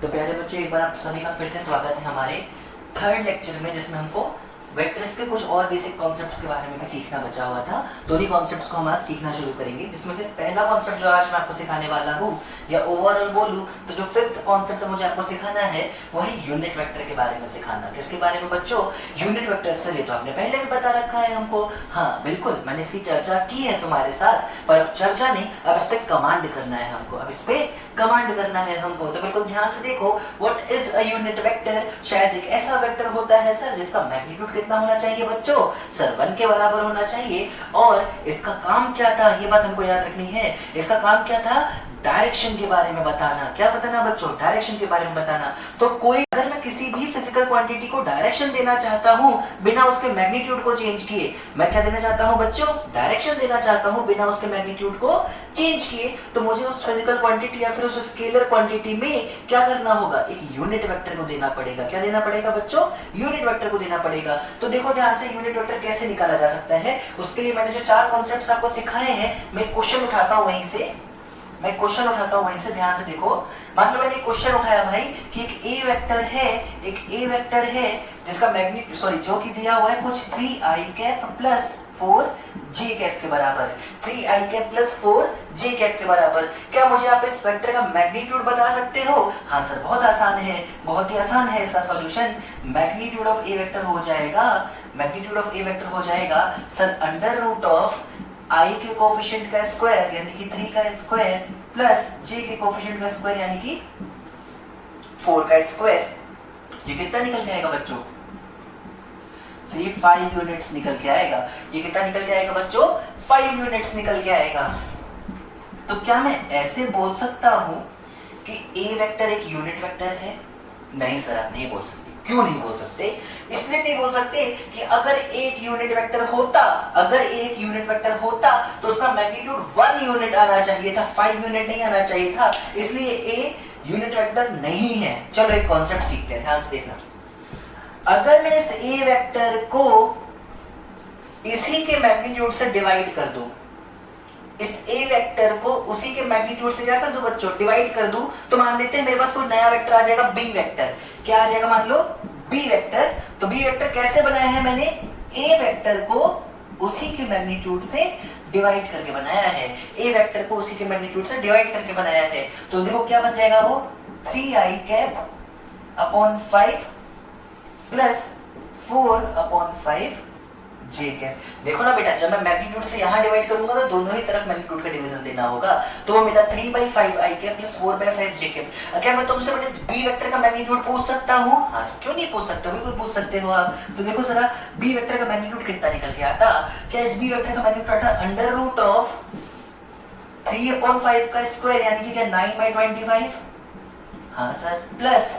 तो प्यारे बच्चों, एक बार आप सभी का फिर से स्वागत है हमारे थर्ड लेक्चर में, जिसमें हमको वेक्टर्स के कुछ और बेसिक कॉन्सेप्ट्स के बारे में भी सीखना बचा हुआ था। तो उन्हीं कॉन्सेप्ट्स को हम आज सीखना शुरू करेंगे, जिसमें से पहला कॉन्सेप्ट जो आज मैं आपको सिखाने वाला हूँ, या ओवरऑल बोलूँ तो जो फिफ्थ कॉन्सेप्ट मुझे आपको सिखाना है वो है यूनिट वेक्टर के बारे में सिखाना। किसके बारे में बच्चों? Unit vector. सर ये तो आपने पहले भी बता रखा है हमको। हाँ बिल्कुल, मैंने इसकी चर्चा की है तुम्हारे साथ, पर अब चर्चा नहीं, अब इस पे कमांड करना है हमको, अब इस पे कमांड करना है हमको। तो बिल्कुल ध्यान से देखो, what is a unit vector? शायद एक ऐसा वेक्टर होता है सर जिसका मैग्नीट्यूड कितना होना चाहिए बच्चों? सर 1 के बराबर होना चाहिए। और इसका काम क्या था, ये बात हमको याद रखनी है। इसका काम क्या था? डायरेक्शन के बारे में बताना। क्या बताना बच्चों? डायरेक्शन के बारे में बताना। तो कोई अगर मैं किसी भी फिजिकल क्वांटिटी को डायरेक्शन देना चाहता हूँ बिना उसके मैग्नीट्यूड को चेंज किए, मैं क्या देना चाहता हूँ बच्चों? डायरेक्शन देना चाहता हूँ बिना उसके मैग्नीट्यूड को चेंज किए, तो मुझे उस फिजिकल क्वांटिटी या फिर उस स्केलर क्वांटिटी में क्या करना होगा? एक यूनिट वेक्टर को देना पड़ेगा। क्या देना पड़ेगा बच्चों? यूनिट वेक्टर को देना पड़ेगा। तो देखो ध्यान से, यूनिट वेक्टर कैसे निकाला जा सकता है, उसके लिए मैंने जो 4 कॉन्सेप्ट्स आपको सिखाए हैं, मैं क्वेश्चन उठाता हूँ वहीं से, ध्यान से देखो। मान लो मैंने क्वेश्चन उठाया भाई कि एक ए वेक्टर है जिसका मैग्नीट्यूड जो कि दिया हुआ है कुछ 3i cap plus 4j cap के बराबर, 3i cap plus 4j cap के बराबर। क्या मुझे आप इस वेक्टर का मैग्नीट्यूड बता सकते हो? हाँ सर, बहुत आसान है, बहुत ही आसान है इसका solution. Magnitude of A vector हो जाएगा sir under root of i के कोफिशिएंट का स्क्वायर यानी कि 3 का स्क्वायर प्लस j के कोफिशिएंट का स्क्वायर यानी कि 4 का स्क्वायर। ये कितना निकल जाएगा बच्चों? तो ये 5 यूनिट्स निकल के आएगा। ये कितना निकल के आएगा बच्चों? 5 यूनिट्स निकल के आएगा। तो क्या मैं ऐसे बोल सकता हूं कि a वेक्टर एक यूनिट वेक्टर है? नहीं सर, आप नहीं बोल सकते। क्यों नहीं बोल सकते? इसलिए नहीं बोल सकते कि अगर एक यूनिट वेक्टर होता तो उसका मैग्नीट्यूड 1 यूनिट आना चाहिए था, 5 यूनिट नहीं आना चाहिए था, इसलिए ए यूनिट वेक्टर नहीं है। चलो एक कॉन्सेप्ट सीखते हैं, ध्यान से देखना। अगर मैं इस ए वेक्टर को इसी के मैग्नीट्यूड से डिवाइड कर दूं, इस ए वेक्टर को उसी के मैग्नीट्यूड से क्या कर दूं बच्चों? डिवाइड कर दूं, तो मान लेते हैं मेरे पास कोई नया वेक्टर आ जाएगा, बी वेक्टर। क्या आ जाएगा? मान लो बी वेक्टर। तो बी वेक्टर कैसे बनाया है मैंने? ए वेक्टर को उसी के मैग्नीट्यूड से डिवाइड करके बनाया है। ए वेक्टर को उसी के मैग्नीट्यूड से डिवाइड करके बनाया है। तो देखो क्या बन जाएगा वो? 3i cap upon 5 plus 4 upon 5 j cap. देखो ना बेटा, जब मैं मैग्नीट्यूड से यहाँ डिवाइड करूंगा तो दोनों ही तरफ मैग्नीट्यूड का डिवीजन देना होगा, तो वो मेरा 3/5i cap plus 4/5 j cap. क्या मैं तुमसे बेटा बी वेक्टर का मैग्नीट्यूड पूछ सकता हूँ? हाँ, क्यों नहीं पूछ सकते? बिल्कुल पूछ सकते हो आप। तो देखो जरा, बी वेक्टर का मैग्नीट्यूड कितना निकल के आता? क्या इस बी वेक्टर का मैग्नीट्यूड आता अंडर रूट ऑफ 3/5 का स्क्वायर यानी कि क्या 9/25? हाँ सर, प्लस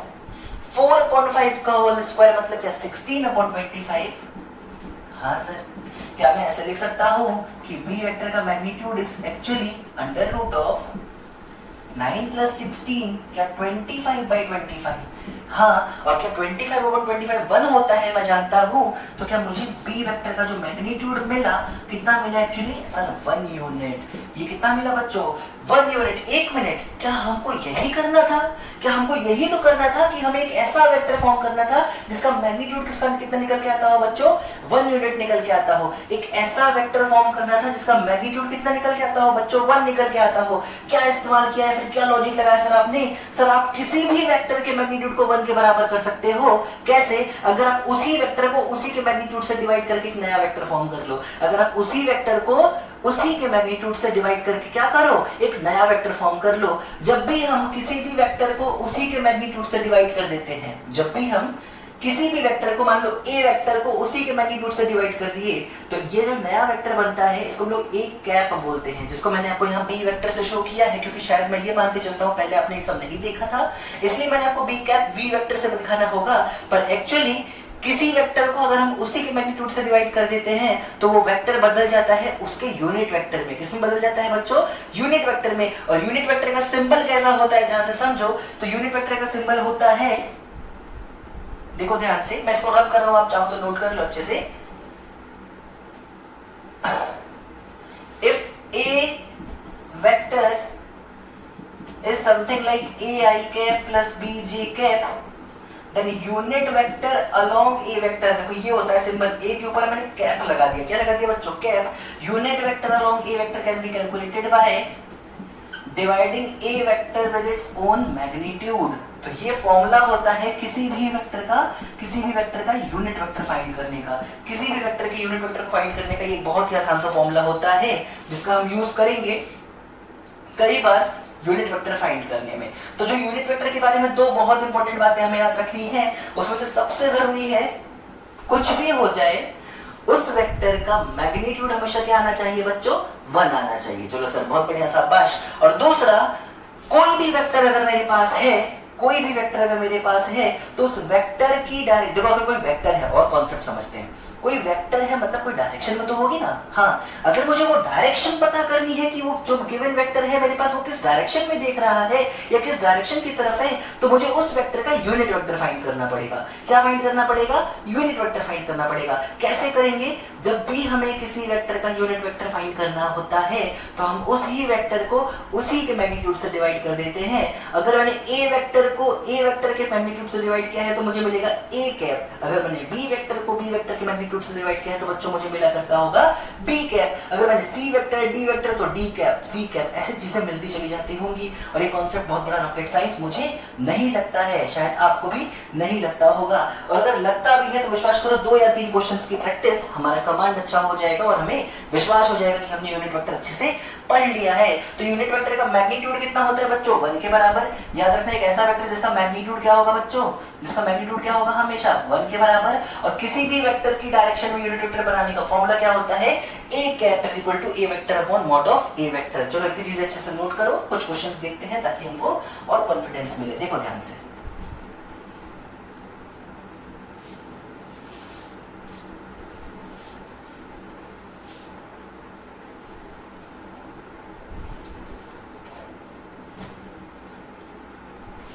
4/5 का होल स्क्वायर मतलब क्या 16/25? हाँ सर। क्या मैं ऐसे लिख सकता हूँ कि बी वेक्टर का magnitude is actually under root of 9 plus 16 क्या 25/25? हाँ, और क्या 25/25 1 होता है मैं जानता हूँ। तो क्या मुझे बी वेक्टर का जो मैग्नीट्यूड मिला, कितना मिला एक्चुअली? Sir 1 unit. ये कितना मिला बच्चों? 1 यूनिट। 1 मिनट, क्या हमको यही करना था? क्या हमको यही तो करना था कि हमें एक ऐसा वेक्टर फॉर्म करना था जिसका मैग्नीट्यूड कितना निकल के आता हो बच्चों? 1 यूनिट निकल के आता हो। एक ऐसा वेक्टर फॉर्म करना था जिसका मैग्नीट्यूड कितना निकल के आता हो बच्चों? 1 निकल के आता हो। क्या इस्तेमाल किया है फिर? क्या लॉजिक लगाया सर आपने? सर आप किसी भी वेक्टर के मैग्नीट्यूड को 1 के बराबर कर सकते हो। कैसे? अगर आप उसी वेक्टर को उसी के मैग्नीट्यूड से डिवाइड करके एक नया वेक्टर फॉर्म कर लो। अगर आप उसी वेक्टर को उसी के मैग्नीट्यूड से डिवाइड करके क्या करो? एक नया वेक्टर फॉर्म कर लो। जब भी हम किसी भी वेक्टर को उसी के मैग्नीट्यूड से डिवाइड कर देते हैं, जब भी हम किसी भी वेक्टर को, मान लो ए वेक्टर को उसी के मैग्नीट्यूड से डिवाइड कर दिए, तो ये जो नया वेक्टर बनता है इसको हम लोग ए कैप बोलते हैं, जिसको मैंने आपको यहाँ बी वेक्टर से शो किया है, क्योंकि शायद मैं ये मान के चलता हूँ पहले आपने ये सब नहीं देखा था, इसलिए मैंने आपको बी कैप बी वेक्टर से दिखाना होगा। पर एक्चुअली किसी वेक्टर को अगर हम उसी के मैग्नीट्यूड से डिवाइड कर देते हैं तो वो वेक्टर बदल जाता है उसके यूनिट वेक्टर में। किसमें बदल जाता है बच्चों? यूनिट वेक्टर में। और यूनिट वेक्टर का सिंबल कैसा होता है, ध्यान से समझो। तो यूनिट वेक्टर का सिंबल होता है, देखो ध्यान से, मैं इसको रब कर रहा हूं, आप चाहो तो नोट कर लो अच्छे से। If A vector is something like ai cap plus bj cap, then unit vector along a vector, देखो ये होता है सिंबल a के ऊपर मैंने कैप लगा दिया, क्या लगा दिया बच्चों, cap, unit vector along a vector can be calculated by dividing a vector with its own magnitude। तो ये फॉर्मूला होता है किसी भी वेक्टर का यूनिट वेक्टर फाइंड करने का, किसी भी वेक्टर के यूनिट वेक्टर फाइंड करने का ये बहुत ही आसान सा फॉर्मूला होता है जिसका हम यूज करेंगे कई बार यूनिट वेक्टर फाइंड करने में। तो जो यूनिट वेक्टर के बारे में दो बहुत इंपॉर्टेंट बातें हमें याद रखनी है, उसमें से सबसे जरूरी है कुछ भी हो जाए उस वेक्टर का मैग्नीट्यूड हमेशा क्या आना चाहिए बच्चों, 1 आना चाहिए। चलो सर बहुत बढ़िया शाबाश। और दूसरा, कोई भी वेक्टर अगर मेरे पास है, कोई भी वेक्टर अगर मेरे पास है तो उस वेक्टर की डायरेक्ट, देखो अगर कोई वेक्टर है और कॉन्सेप्ट समझते हैं, कोई वेक्टर है मतलब कोई डायरेक्शन में तो होगी ना, हाँ, अगर मुझे वो डायरेक्शन पता करनी है कि वो जो गिवन वेक्टर है मेरे पास वो किस डायरेक्शन में देख रहा है या किस डायरेक्शन की तरफ है, तो मुझे उस वेक्टर का यूनिट वेक्टर फाइंड करना पड़ेगा। क्या फाइंड करना पड़ेगा, यूनिट वेक्टर फाइंड करना पड़ेगा। कैसे करेंगे, जब भी हमें किसी वेक्टर का यूनिट वेक्टर फाइंड करना होता है तो हम उसी वेक्टर को उसी के मैग्नीट्यूड से डिवाइड कर देते हैं। अगर मैंने ए वेक्टर को ए वेक्टर के मैग्नीट्यूड से डिवाइड किया है तो मुझे मिलेगा ए कैप, अगर मैंने बी वेक्टर को बी वेक्टर के मैग्नीट्यूड से डिवाइड किया है तो बच्चों मुझे मिला करता होगा बी कैप, अगर मैंने सी वेक्टर डी वेक्टर तो डी कैप सी कैप, ऐसी चीजें मिलती चली जाती होंगी। और ये कॉन्सेप्ट बहुत बड़ा रॉकेट साइंस मुझे नहीं लगता है, शायद आपको भी नहीं लगता होगा, और अगर लगता भी है तो विश्वास करो 2 या 3 क्वेश्चंस की प्रैक्टिस हमारा कमांड अच्छा हो जाएगा और हमें विश्वास हो जाएगा कि हमने यूनिट वेक्टर अच्छे से पढ़ लिया है। तो यूनिट वेक्टर का मैग्नीट्यूड कितना होता है बच्चों, 1 के बराबर। याद रखना एक ऐसा वेक्टर जिसका मैग्नीट्यूड क्या होगा बच्चों, जिसका मैग्नीट्यूड क्या होगा, हमेशा 1 के बराबर। और किसी भी वेक्टर की डायरेक्शन में यूनिट वेक्टर बनाने का फॉर्मूला क्या होता है, a cap is equal to a vector upon mod of a vector. चलो इतनी चीजें अच्छे से नोट करो, कुछ क्वेश्चंस देखते हैं ताकि हमको और कॉन्फिडेंस मिले। देखो ध्यान से,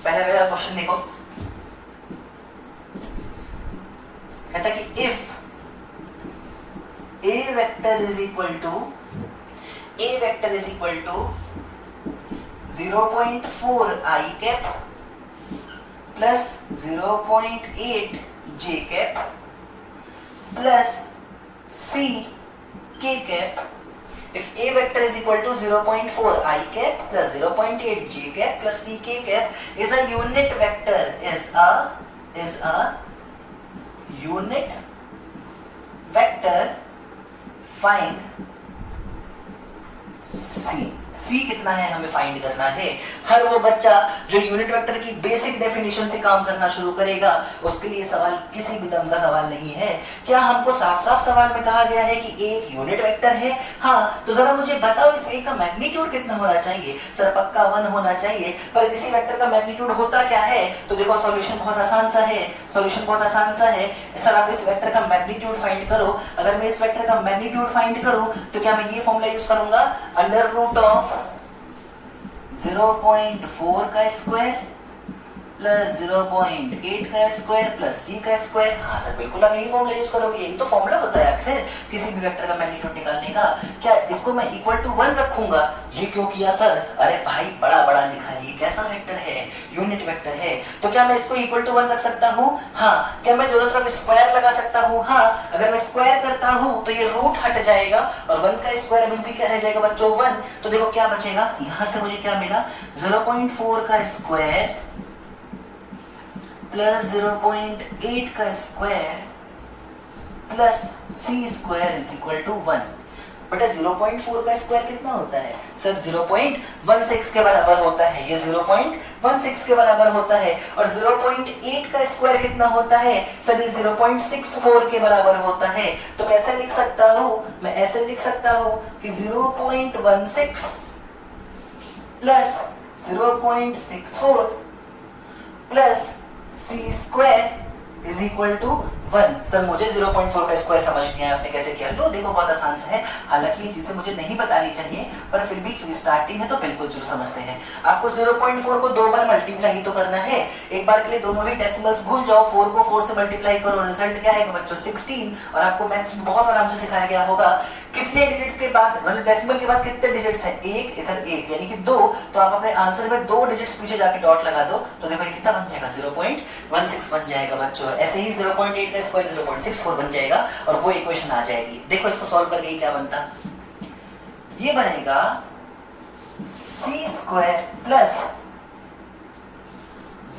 पहला क्वेश्चन देखो, कहता कि if a vector is equal to 0.4 i cap plus 0.8 j cap plus c k cap, if a vector is equal to 0.4 i cap plus 0.8 j cap plus c k cap is a unit vector, is a unit vector, find c कितना है हमें find करना है। हर वो बच्चा जो unit vector की basic definition से काम करना शुरू करेगा उसके लिए सवाल किसी भी दम का सवाल नहीं है। क्या हमको साफ साफ सवाल में कहा गया है कि ए एक यूनिट वेक्टर है, हाँ, तो जरा मुझे बताओ इस ए का मैग्नीट्यूड कितना होना चाहिए। सर पक्का 1 होना चाहिए, पर किसी वेक्टर का मैग्नीट्यूड होता क्या है, तो देखो सॉल्यूशन बहुत आसान सा है, सर आप इस वेक्टर का मैग्नीट्यूड फाइंड करो। अगर मैं इस वेक्टर का मैग्नीट्यूड फाइंड करूं तो क्या मैं ये फॉर्मूला यूज करूंगा, अंडर रूट ऑफ 0.4 का स्क्वायर प्लस 0.8 का स्क्वायर प्लस c का स्क्वायर। हाँ सर बिल्कुल आप यही फॉर्मूला यूज करोगे, यही तो फॉर्मूला होता है आखिर किसी भी वेक्टर का मैग्नीट्यूड निकालने का। क्या इसको मैं इक्वल टू 1 रखूंगा, ये क्यों किया सर, अरे भाई बड़ा बड़ा लिखा है, ये कैसा वेक्टर है, यूनिट वेक्टर है, तो क्या मैं इसको इक्वल टू 1 रख सकता हूँ, हाँ। क्या मैं दोनों तरफ स्क्वायर लगा सकता हूँ, हाँ। अगर मैं स्क्वायर करता हूँ तो ये रूट हट जाएगा और 1 का स्क्वायर अभी भी क्या रह जाएगा बच्चों, 1। तो देखो क्या बचेगा, यहाँ से मुझे क्या मिला, 0.4 का स्क्वायर प्लस 0.8 का square plus c square is equal to 1। बेटा 0.4 का स्क्वायर कितना होता है, सर 0.16 के बराबर होता है, ये 0.16 के बराबर होता है। और 0.8 का स्क्वायर कितना होता है, सर ये 0.64 के बराबर होता है। तो कैसे लिख सकता हूँ, मैं ऐसे लिख सकता हूँ कि 0.16 plus 0.64 plus c square is equal to 1। Sir मुझे 0.4 का स्क्वायर समझ नहीं आया आपने कैसे किया। लो देखो बहुत आसान सा है, हालांकि ये चीजें मुझे नहीं बतानी चाहिए पर फिर भी क्योंकि स्टार्टिंग है तो बिल्कुल चलो समझते हैं। आपको 0.4 को 2 बार मल्टीप्लाई ही तो करना है, एक बार के लिए दोनों ही डेसिमल्स भूल जाओ, 4 को 4 से मल्टीप्लाई करो, रिजल्ट क्या आएगा बच्चों 16। और आपको मैथ्स में बहुत आराम से सिखाया गया होगा कितने डिजिट्स के बाद मतलब डेसिमल के बाद कितने डिजिट्स हैं, एक इधर एक यानी कि 2, तो आप अपने आंसर में 2 डिजिट्स पीछे जाके डॉट लगा दो तो देखो ये कितना बन जाएगा 0.16 बन जाएगा बच्चों। ऐसे ही 0.8 का स्क्वायर 0.64 बन जाएगा और वो इक्वेशन आ जाएगी। देखो इसको सॉल्व करके क्या बनता, ये बनेगा c स्क्वायर प्लस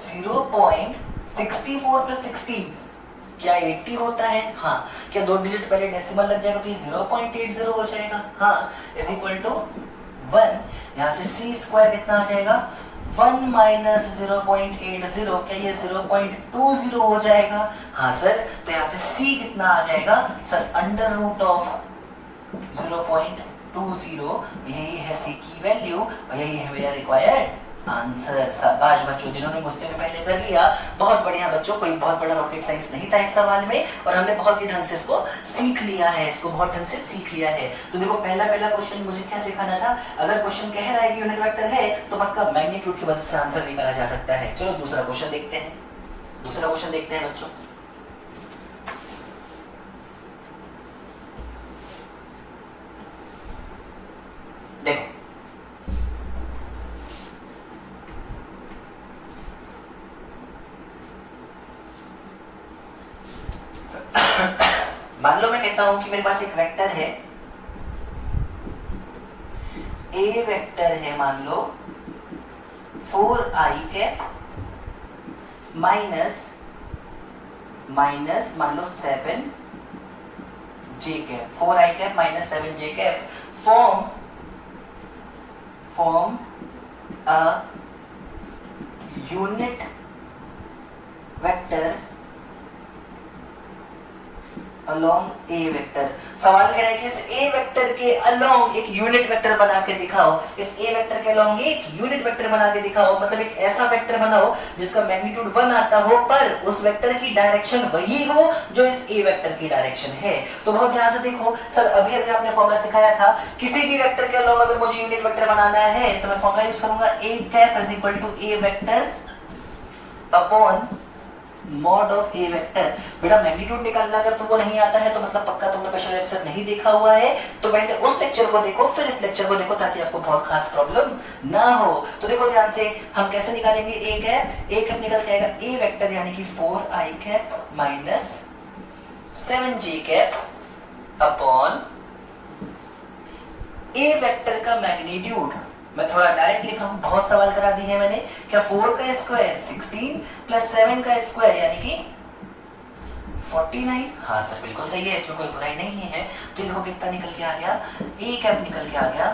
0.64 प्लस 16 क्या 80 होता है? हाँ। क्या 2 डिजिट पहले डेसिमल लग जाएगा तो ये 0.80 हो जाएगा। हाँ, इज इक्वल टू 1। यहाँ से c स्क्वायर कितना आ जाएगा 1 माइनस 0.80, क्या ये 0.20 हो जाएगा? हाँ सर। तो यहाँ से c कितना आ जाएगा सर अंडर रूट ऑफ 0.20, यही है c की वैल्यू और यही है मेरा रिक्वायर्ड आंसर। शाबाश बच्चों जिन्होंने मुझसे भी पहले कर लिया, बहुत बढ़िया बच्चों। कोई बहुत बड़ा रॉकेट साइंस नहीं था इस सवाल में और हमने बहुत ही ढंग से इसको सीख लिया है, इसको बहुत ढंग से सीख लिया है। तो देखो पहला क्वेश्चन मुझे क्या सिखाना था, अगर क्वेश्चन कह रहा है कि यूनिट वेक्टर है तो पक्का मैग्नीट्यूड की मदद से आंसर निकाला जा सकता है। चलो दूसरा क्वेश्चन देखते हैं, दूसरा क्वेश्चन देखते हैं बच्चों। देखो मान लो मैं कहता हूं कि मेरे पास एक वेक्टर है, ए वेक्टर है मान लो 4i कैप माइनस मान लो 7j cap, 4i cap minus 7j cap form a unit vector along A vector. सवाल कह रहा है कि इस ए वेक्टर के अलोंग एक यूनिट वेक्टर बना के दिखाओ, इस ए वेक्टर के अलोंग एक यूनिट वेक्टर बना के दिखाओ, मतलब एक ऐसा वेक्टर बनाओ जिसका मैग्नीट्यूड 1 आता हो पर उस वेक्टर की डायरेक्शन वही हो जो इस ए वेक्टर की डायरेक्शन है। तो बहुत ध्यान से देखो सर, अभी अभी आपने फॉर्मूला सिखाया था, किसी भी वेक्टर के अलोंग अगर मुझे यूनिट वेक्टर बनाना है तो मैं फॉर्मूला यूज करूंगा A cap is equal to A vector upon mod of A vector. बेटा मैग्नीट्यूड निकालना अगर तुमको नहीं आता है तो मतलब पक्का तुमने पिछला लेक्चर नहीं देखा हुआ है, तो पहले उस लेक्चर को देखो फिर इस लेक्चर को देखो ताकि आपको बहुत खास प्रॉब्लम ना हो। तो देखो ध्यान से हम कैसे निकालेंगे ए कैप निकल के आएगा ए वेक्टर यानी कि 4i cap minus 7j cap upon A vector का मैग्नीट्यूड। मैं थोड़ा डायरेक्ट लिखा हूं, बहुत सवाल करा दिए हैं मैंने। क्या 4 का स्क्वायर 16 प्लस 7 का स्क्वायर यानी कि 49। हाँ सर बिल्कुल सही है, इसमें कोई बुराई नहीं है। तो देखो कितना निकल के आ गया, ए कैप निकल के आ गया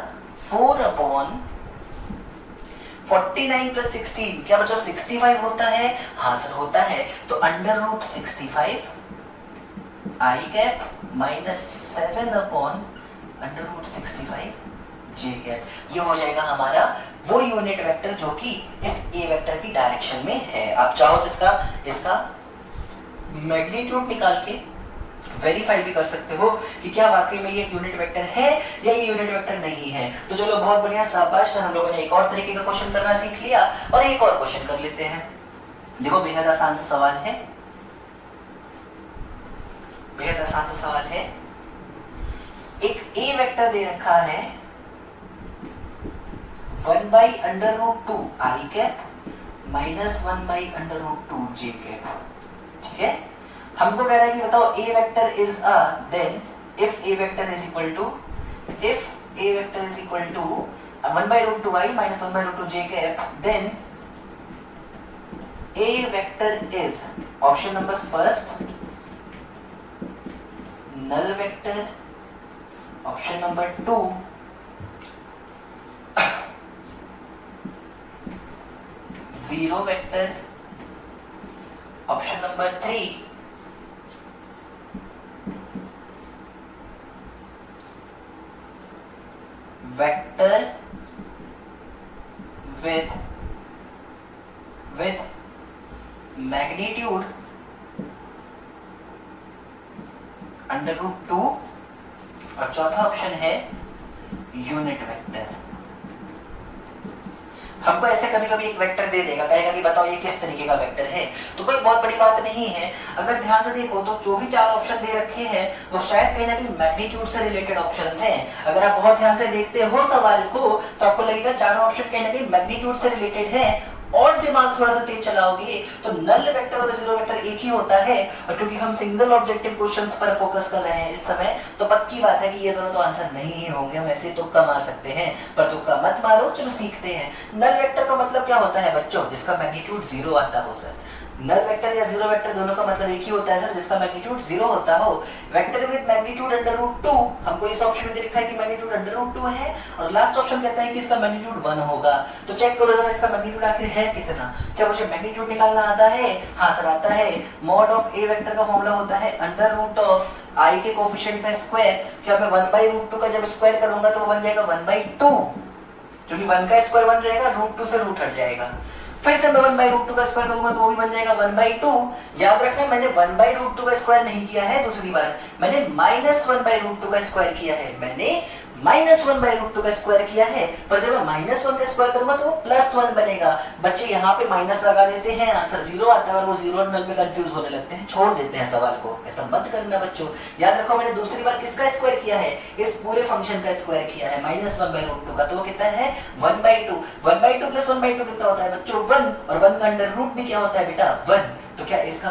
4 अपॉन 49 प्लस 16, क्या बच्चों 65 होता है? हाँ सर होता है। तो under root 65 I cap minus 7 upon under root 65 J cap, ये हो जाएगा हमारा वो यूनिट वेक्टर जो कि इस ए वेक्टर की डायरेक्शन में है। आप चाहो तो इसका मैग्नीट्यूड निकाल के वेरीफाई भी कर सकते हो कि क्या वाकई में ये यूनिट वेक्टर है या ये यूनिट वेक्टर नहीं है। तो चलो बहुत बढ़िया, शाबाश। हम लोगों ने एक और तरीके का क्वेश्चन करना सीख लिया और एक और क्वेश्चन कर लेते हैं। देखो बेहद आसान सा सवाल है, बेहद आसान सा सवाल है। एक ए वेक्टर दे रखा है 1 by under root 2 I cap minus 1 by under root 2 J cap. ठीक है, हमको कह रहा है कि बताओ A vector is a, then if A vector is equal to 1 by root 2 I minus 1 by root 2 J cap, then A vector is option number first null vector, option number 2 zero vector, option number 3 vector with magnitude √2 और चौथा option है unit vector. हमको ऐसे कभी कभी एक vector दे देगा, कहेगा कि बताओ ये किस तरीके का वेक्टर है, तो कोई बहुत बड़ी बात नहीं है। अगर ध्यान से देखो तो जो भी चार ऑप्शन दे रखे हैं वो शायद कहीं ना कहीं मैग्नीट्यूड से रिलेटेड ऑप्शंस हैं। अगर आप बहुत ध्यान से देखते हो सवाल को तो आपको लगेगा चारों ऑप्शन कहीं ना कहीं मैग्नीट्यूड से रिलेटेड है, और दिमाग थोड़ा सा तेज चलाओगे तो नल वेक्टर और जीरो वेक्टर एक ही होता है। और क्योंकि हम सिंगल ऑब्जेक्टिव क्वेश्चंस पर फोकस कर रहे हैं इस समय, तो पक्की बात है कि ये दोनों तो आंसर नहीं ही होंगे। हम ऐसे तुक्का मार सकते हैं, पर तुक्का मत मारो, चलो सीखते हैं। नल वेक्टर का मतलब क्या होता है बच्चों? जिसका मैग्नीट्यूड 0 आता हो सर। नल वेक्टर या जीरो वेक्टर दोनों का मतलब एक ही होता है सर, जिसका मैग्नीट्यूड 0 होता हो। वेक्टर विद मैग्नीट्यूड √2, हमको इस ऑप्शन में दे रखा है कि मैग्नीट्यूड √2 है, और लास्ट ऑप्शन कहता है कि इसका मैग्नीट्यूड 1 होगा। तो चेक करो जरा इसका मैग्नीट्यूड आखिर है कितना। क्या मुझे मैग्नीट्यूड निकालना आता है? हाँ सर आता है। मॉड ऑफ ए वेक्टर का फॉर्मूला होता है √i के कोएफिशिएंट का स्क्वायर। क्या मैं 1/√2 का जब स्क्वायर करूंगा तो वो बन जाएगा 1/2, क्योंकि 1 का स्क्वायर 1 रहेगा, √2 से रूट हट जाएगा। फिर से मैं 1/√2 का स्क्वायर करूंगा तो वो भी बन जाएगा 1/2। याद रखना मैंने 1/√2 का स्क्वायर नहीं किया है, दूसरी बार मैंने -1/√2 का स्क्वायर किया है। मैंने -1/√2 का स्क्वायर किया है, पर जब मैं -1 का स्क्वायर करूंगा तो वो +1 बनेगा। बच्चे यहाँ पे माइनस लगा देते हैं, आंसर 0 आता है, और वो 0 और नल में कंफ्यूज होने लगते हैं, छोड़ देते हैं सवाल को। ऐसा मत करना बच्चों। याद रखो मैंने दूसरी बार किसका स्क्वायर किया है? इस पूरे फंक्शन का स्क्वायर किया है, -1/√2 का। तो वो कितना है? 1/2। 1/2 + 1/2 कितना होता है बच्चों? 1, और 1 का अंडर रूट भी क्या होता है बेटा? 1। तो क्या इसका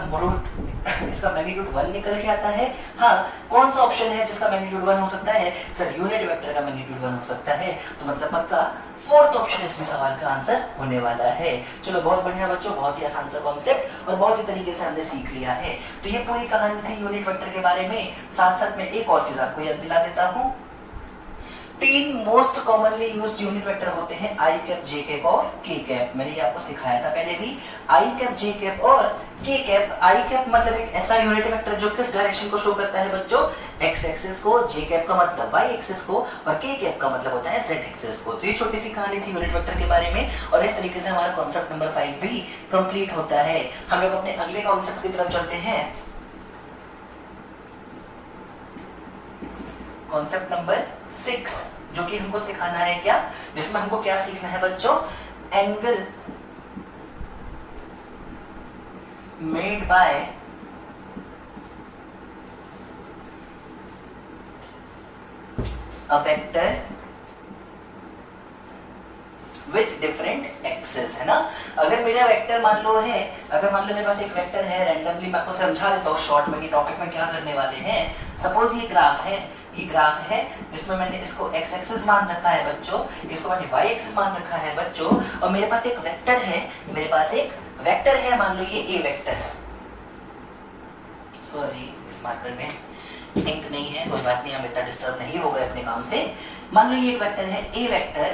इसका मैग्नीट्यूड 1 निकल के आता है? हाँ। कौन सा ऑप्शन है जिसका मैग्नीट्यूड 1 हो सकता है? सर यूनिट वेक्टर का मैग्नीट्यूड 1 हो सकता है। तो मतलब पक्का फोर्थ ऑप्शन इसमें सवाल का आंसर होने वाला है। चलो बहुत बढ़िया बच्चों, बहुत ही आसान सा कॉन्सेप्ट और बहुत ही तरीके से हमने सीख लिया है। तो ये पूरी कहानी थी यूनिट वेक्टर के बारे में। साथ साथ में एक और चीज आपको याद दिला देता हूँ। 3 most commonly used unit vector होते हैं, आई कैप, जे कैप और के कैप। मैंने ये आपको सिखाया था पहले भी। आई कैप, जे कैप और के कैप। आई कैप मतलब एक ऐसा यूनिट वेक्टर जो किस डायरेक्शन को शो करता है बच्चों? एक्स एक्सिस को। जे कैप का मतलब वाई एक्सिस को, और के कैप का मतलब होता है जेड एक्सिस को। तो ये छोटी सी कहानी थी यूनिट वेक्टर के बारे में, और इस तरीके से हमारा कॉन्सेप्ट नंबर 5 भी कंप्लीट होता है। हम लोग अपने अगले कॉन्सेप्ट की तरफ चलते हैं। कॉन्सेप्ट नंबर 6, जो कि हमको सिखाना है क्या, जिसमें हमको क्या सीखना है बच्चों? Angle made by a vector with different axes, है ना। अगर मेरा वेक्टर मान लो मेरे पास एक वेक्टर है, रैंडमली मैं आपको समझा देता हूँ शॉर्ट में कि टॉपिक में क्या करने वाले हैं। सपोज ये ग्राफ है जिसमें मैंने इसको x एक्सिस मान रखा है बच्चों, इसको मैंने y एक्सिस मान रखा है बच्चों, और मेरे पास एक वेक्टर है, मान लो ये a वेक्टर है। सॉरी, इस मार्कर में इंक नहीं है, कोई बात नहीं, हम इतना डिस्टर्ब नहीं हो गए अपने काम से। मान लो ये एक वेक्टर है a वेक्टर,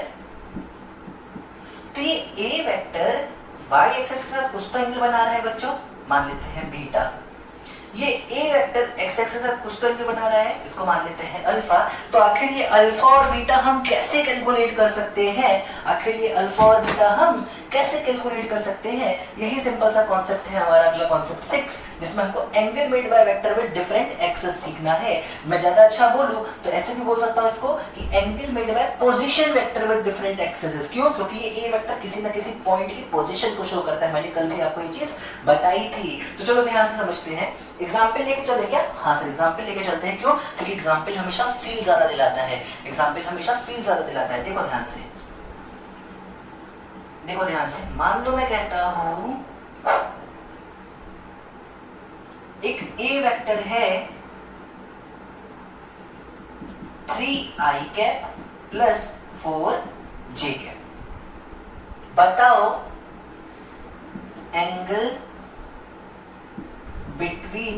तो ये a वेक्टर y एक्सिस के साथ कुछ तो एंगल बना रहा है बच्चों, मान लेते हैं बीटा। ये a वेक्टर x एक्सिस के साथ कुछ तो एंगल बना रहा है, इसको मान लेते हैं अल्फा। तो आखिर ये अल्फा और बीटा हम कैसे कैलकुलेट कर सकते हैं? यही सिंपल सा कॉन्सेप्ट है हमारा अगला कॉन्सेप्ट 6, जिसमें हमको angle made by vector with different axes सीखना है। मैं ज्यादा अच्छा बोलूं तो ऐसे भी बोल सकता हूं इसको कि angle made by position vector with different axes. क्यों? क्योंकि ये a वेक्टर किसी ना किसी पॉइंट की पोजीशन को शो करता है। मैंने कल भी आपको ये चीज बताई थी। तो चलो ध्यान से समझते हैं। एग्जाम्पल लेके चले क्या? हाँ सर, एग्जाम्पल लेके चलते हैं। क्यों? क्योंकि एग्जाम्पल हमेशा फील ज्यादा दिलाता है। देखो ध्यान से, मान लो मैं कहता हूं एक a वेक्टर है 3i cap plus 4j cap. बताओ angle between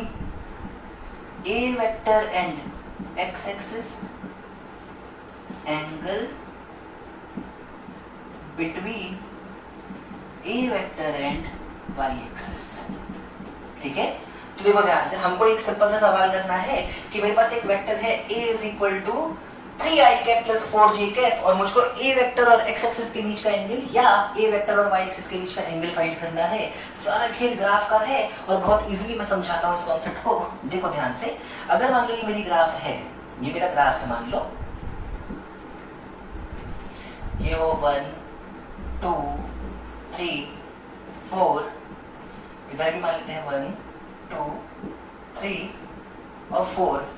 a vector and x axis, angle between a vector and y axis. ठीक है, तो देखो ध्यान से, हमको एक सिंपल सा सवाल करना है कि मेरे पास एक वेक्टर है a is equal to 3i cap plus 4j cap, और मुझको ए वेक्टर और एक्स एक्सिस के बीच का एंगल या ए वेक्टर और वाई एक्सिस के बीच का एंगल फाइंड करना है। सारा खेल ग्राफ का है और बहुत इजीली मैं समझाता हूँ इस कॉन्सेप्ट को। देखो ध्यान से, अगर मान लो ये मेरी ग्राफ है, ये मेरा ग्राफ है, मान लो ये वो 1 2 3 4, इधर भी मान लेते हैं 1 2 3 और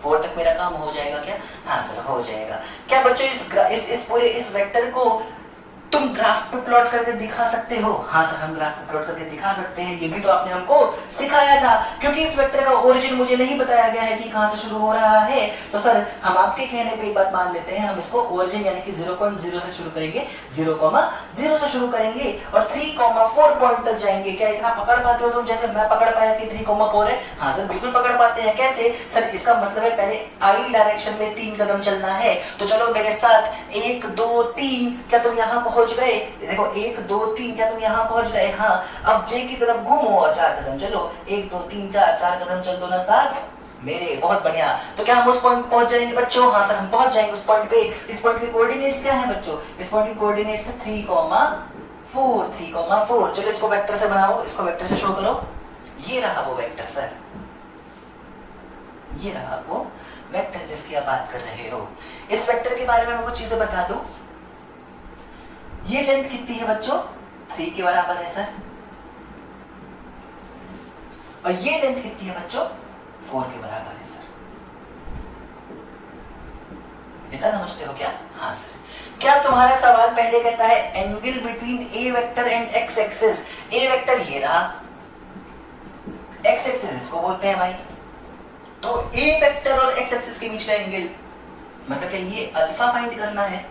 4 तक मेरा काम हो जाएगा क्या? हाँ सर हो जाएगा। क्या बच्चों इस पूरे इस वेक्टर को तुम ग्राफ पे प्लॉट करके दिखा सकते हो? हाँ सर हम ग्राफ पे प्लॉट करके दिखा सकते हैं, ये भी तो आपने हमको सिखाया था। क्योंकि इस वेक्टर का ओरिजिन मुझे नहीं बताया गया है कि कहां से शुरू हो रहा है, तो सर हम आपके कहने पे एक बात मान लेते हैं, हम इसको ओरिजिन यानी कि 0.0 से शुरू करेंगे, 0,0 से शुरू करेंगे और 3,4 पॉइंट तक जाएंगे। क्या इतना पकड़ पाते हो तुम, जैसे मैं पकड़ पाया कि 3,4 है? हाँ सर बिल्कुल पकड़ पाते हैं। कैसे सर? इसका मतलब है पहले आई डायरेक्शन में 3 कदम चलना है। तो चलो मेरे साथ 1 2 3, क्या तुम यहाँ पहुंच गए? देखो 1 2 3, क्या तुम यहाँ पहुंच गए? हाँ। अब जे की तरफ घूमो और 4 कदम चलो, 1 2 3 4 कदम चल दो ना साथ मेरे, बहुत बढ़िया। तो क्या हम उस पॉइंट पहुंच जाएंगे बच्चों? हाँ सर हम पहुंच जाएंगे उस पॉइंट पे। इस पॉइंट के कोऑर्डिनेट्स क्या हैं बच्चों? इस पॉइंट के कोऑर्डिनेट्स है 3,4। चलो इसको वेक्टर से बनाओ, इसको वेक्टर से शो करो। ये रहा वो वेक्टर सर, ये रहा वो वेक्टर जिसकी आप बात कर रहे हो। इस वेक्टर के बारे में मैं कुछ चीजें बता दूं। ये लेंथ कितनी है बच्चों? 3 के बराबर है सर। और ये लेंथ कितनी है बच्चों? 4 के बराबर है सर। इतना समझते हो क्या? हाँ सर। क्या तुम्हारा सवाल पहले कहता है angle between A vector and x axis? A vector ये रहा, एक्स एक्सिस इसको बोलते हैं भाई। तो ए वेक्टर और एक्स एक्सिस के बीच का एंगल मतलब क्या ये अल्फा फाइंड करना है?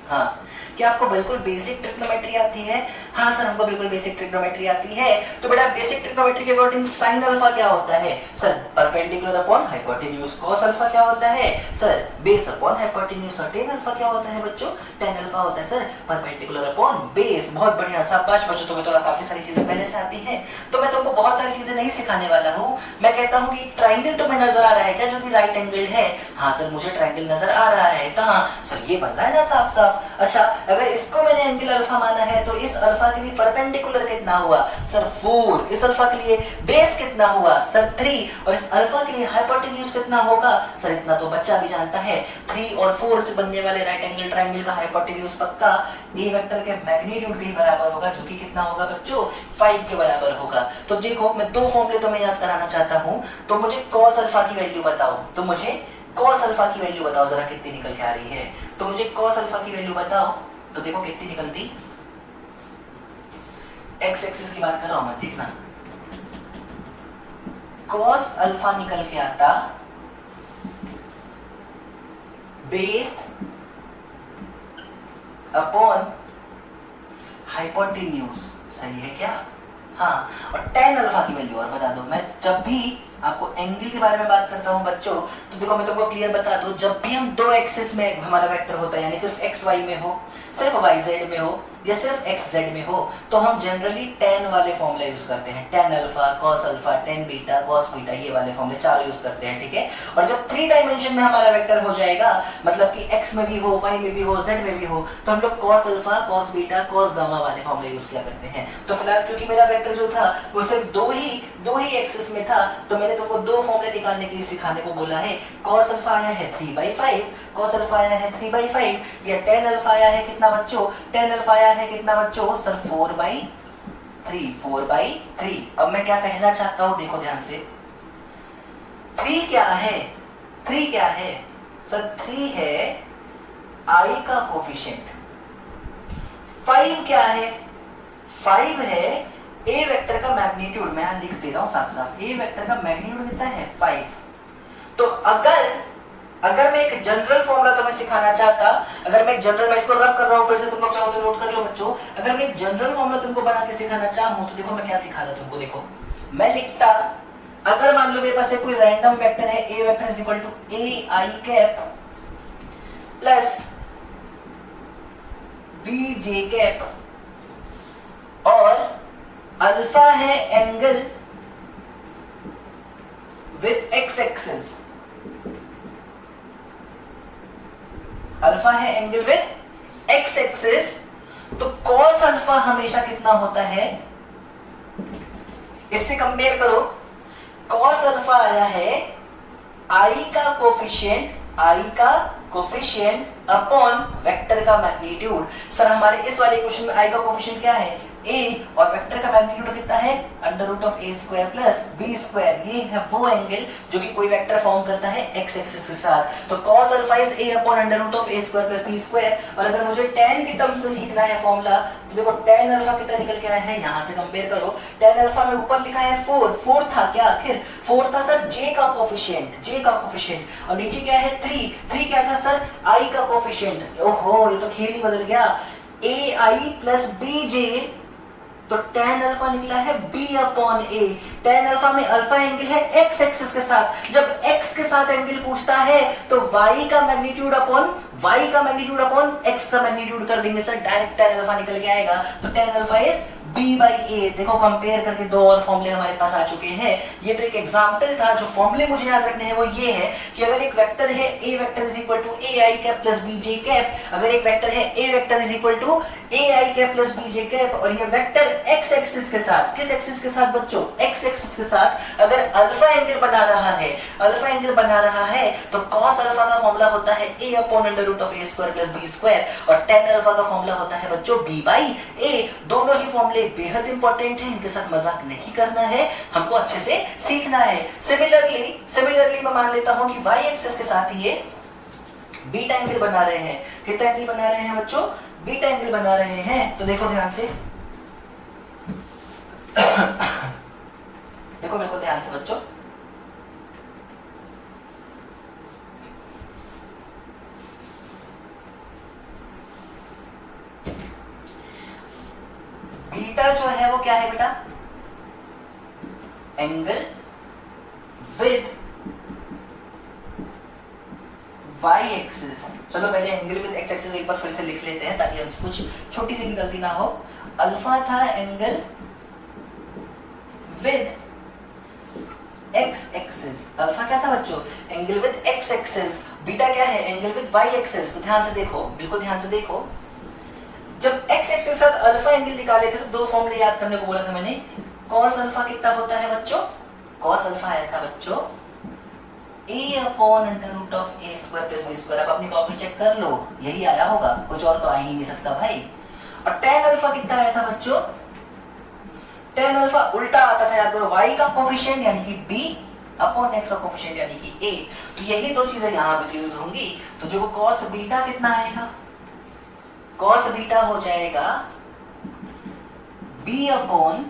हाँ। क्या आपको बिल्कुल बेसिक ट्रिग्नोमेट्री आती है? हाँ सर हमको बिल्कुल बेसिक ट्रिग्नोमेट्री आती है। तो बेटा बेसिक ट्रिग्नोमेट्री के अकॉर्डिंग साइन अल्फा क्या होता है? Sir perpendicular upon hypotenuse. Cos alpha क्या होता है? Sir base upon hypotenuse. और टेन अल्फा क्या होता है बच्चों? टेन अल्फा होता है सर परपेंडिकुलर अपॉन बेस। बहुत बढ़िया, शाबाश बच्चों, तुम्हें तो काफी सारी चीजें पहले से आती हैं। तो मैं तुमको बहुत सारी चीजें नहीं सिखाने वाला हूँ। मैं कहता हूँ कि ट्राइंगल तुम्हें नजर आ रहा है क्या जो कि राइट एंगल है? हाँ सर मुझे ट्राइंगल नजर आ रहा है। कहाँ सर? ये बन रहा है ना साफ साफ। अच्छा अगर इसको मैंने एंगल अल्फा माना है तो इस अल्फा के लिए परपेंडिकुलर कितना हुआ? सर 4। इस अल्फा के लिए बेस कितना हुआ? सर 3। और इस अल्फा के लिए हाइपोटेन्यूज कितना होगा? सर इतना तो बच्चा भी जानता है, 3 और 4 से बनने वाले राइट एंगल ट्रायंगल का हाइपोटेन्यूज पक्का ए वेक्टर के मैग्नीट्यूड के बराबर होगा, जो कि कितना होगा बच्चों? 5 के बराबर होगा। तो देखो मैं दो फॉर्मूले तो मैं याद कराना चाहता हूं, तो मुझे cos अल्फा की वैल्यू बताओ। तो मुझे cos अल्फा की वैल्यू बताओ जरा कितनी निकल के आ रही है। तो मुझे cos अल्फा की वैल्यू बताओ। तो देखो कितनी निकलती, एक्स एक्सिस की बात कर रहा हूं मैं, देखना। cos अल्फा निकल के आता बेस अपॉन हाइपोटेन्यूज। सही है क्या? हाँ। और tan अल्फा की वैल्यू और बता दो। मैं जब भी आपको एंगल के बारे में बात करता हूं बच्चों, तो देखो मैं तुमको क्लियर बता दूं, जब भी हम दो एक्सिस में हमारा वेक्टर होता है, यानी सिर्फ एक्स वाई में हो, सिर्फ वाई जेड में हो या सिर्फ एक्स जेड में हो, तो हम जनरली tan वाले फॉर्मूला यूज करते हैं। tan alpha, cos alpha, tan beta, cos beta, ये वाले फॉर्मूले चारों यूज करते हैं, ठीक है। और जब 3 डायमेंशन में हमारा वेक्टर हो जाएगा, मतलब कि x में भी हो, y में भी हो, z में भी हो, तो हम लोग cos alpha, cos beta, cos gamma वाले फॉर्मूले यूज किया करते हैं। तो फिलहाल क्योंकि मेरा वेक्टर जो था वो सिर्फ दो ही एक्सिस में था, तो मैंने तुमको दो फॉर्मूले निकालने के लिए सिखाने को बोला है। cos अल्फा आया है 3/5, cos अल्फा आया है 3/5, या tan अल्फा आया है कितना बच्चों? tan अल्फा आया है कितना बच्चों? सर 4/3। अब मैं क्या कहना चाहता हूं, देखो ध्यान से। 3 क्या है? 3 क्या है? सर 3 है i का कोफिशिएंट। 5 क्या है? 5 है ए वेक्टर का मैग्नीट्यूड। मैं यहां लिख दे रहा हूं साफ साफ, ए वेक्टर का मैग्नीट्यूड कितना है? 5। तो अगर मैं एक जनरल फॉर्मूला तुम्हें सिखाना चाहता, अगर मैं जनरल, मैं इसको रब कर रहा हूं, फिर से तुम लोग चाहो तो नोट कर लो बच्चों। अगर मैं एक जनरल फॉर्मूला तुमको बना के सिखाना चाहूं, तो देखो मैं क्या सिखा रहा तुमको। देखो मैं लिखता, अगर मान लो मेरे पास कोई रैंडम वेक्टर है, A vector is equal to A I cap plus B J cap, और अल्फा है angle with X axis, alpha है एंगल विद एक्स एक्सिस, तो कॉस अल्फा हमेशा कितना होता है, इससे कंपेयर करो, कॉस अल्फा आया है आई का कोफिशिएंट अपॉन वेक्टर का मैग्नीट्यूड। सर हमारे इस वाले क्वेश्चन में आई का कोफिशिएंट क्या है, a, और वेक्टर का मैग्नीट्यूड कितना है, under root of a square plus b square. ये है वो एंगल जो कि कोई वेक्टर फॉर्म करता है x एक्सिस के साथ। तो cos alpha is a upon under root of a square plus b square. और अगर मुझे tan की टर्म्स में सीखना है फॉर्मूला, तो देखो tan अल्फा कितना निकल के आया है, यहां से कंपेयर करो। tan अल्फा में ऊपर लिखा है 4 था क्या, आखिर 4 था सर j का कोफिशिएंट, और नीचे क्या है 3 क्या था सर, i का कोफिशिएंट। ओहो ये तो खेल ही बदल गया, ai प्लस bj, तो tan अल्फा निकला है b upon a। tan alpha में अल्फा एंगल है x एक्सिस के साथ, जब x के साथ एंगल पूछता है तो y का मैग्नीट्यूड अपॉन x का मैग्नीट्यूड कर देंगे सर, डायरेक्ट tan अल्फा निकल के आएगा। तो tan alpha is b by a। देखो कंपेयर करके दो और फॉर्मूले हमारे पास आ चुके हैं। ये तो एक एग्जांपल था, जो फॉर्मूले मुझे याद रखने हैं वो ये है कि अगर एक वेक्टर है a vector is equal to ai cap plus bj cap, अगर एक वेक्टर है a vector is equal to ai cap plus bj cap, और ये वेक्टर x एक्सिस के साथ, किस एक्सिस के साथ बच्चों, x एक्सिस के साथ अगर अल्फा एंगल बना रहा है, तो cos अल्फा का फॉर्मूला होता है a upon under root of a square plus b square, और tan अल्फा का फॉर्मूला होता है बच्चों b by a। दोनों ही फॉर्मूले बेहद इंपॉर्टेंट है, इनके साथ मजाक नहीं करना है, हमको अच्छे से सीखना है। सिमिलरली मैं मान लेता हूं कि y एक्सिस के साथ ये बीटा एंगल बना रहे हैं। कितना एंगल बना रहे हैं बच्चों, बीटा एंगल बना रहे हैं। तो देखो ध्यान से देखो मेरे को ध्यान से बच्चों, बीटा जो है वो क्या है बेटा, एंगल विद y एक्सिस। चलो पहले एंगल विद x एक्सिस एक बार फिर से लिख लेते हैं ताकि हमसे कुछ छोटी सी भी गलती ना हो। अल्फा था angle with x axis, alpha क्या था बच्चों, angle with x axis. Beta क्या है, एंगल विद y एक्सिस। तो ध्यान से देखो, बिल्कुल ध्यान से देखो, जब x एक्सिस के साथ अल्फा एंगल निकाले थे तो दो फॉर्मूले याद करने को बोला था मैंने। cos अल्फा कितना होता है बच्चों, cos अल्फा आया था बच्चों a upon under root of a square plus b square. अब अपनी कॉपी चेक कर लो, यही आया होगा, कुछ और तो आ ही नहीं सकता भाई। और tan अल्फा कितना आया था बच्चों, tan अल्फा उल्टा आता था, याद करो, y का कोफिशिएंट यानी कि b अपॉन x का कोफिशिएंट यानी कि a। तो यही दो चीजें यहां पे यूज होंगी। तो जो cos बीटा कितना आएगा, cos बीटा हो जाएगा b upon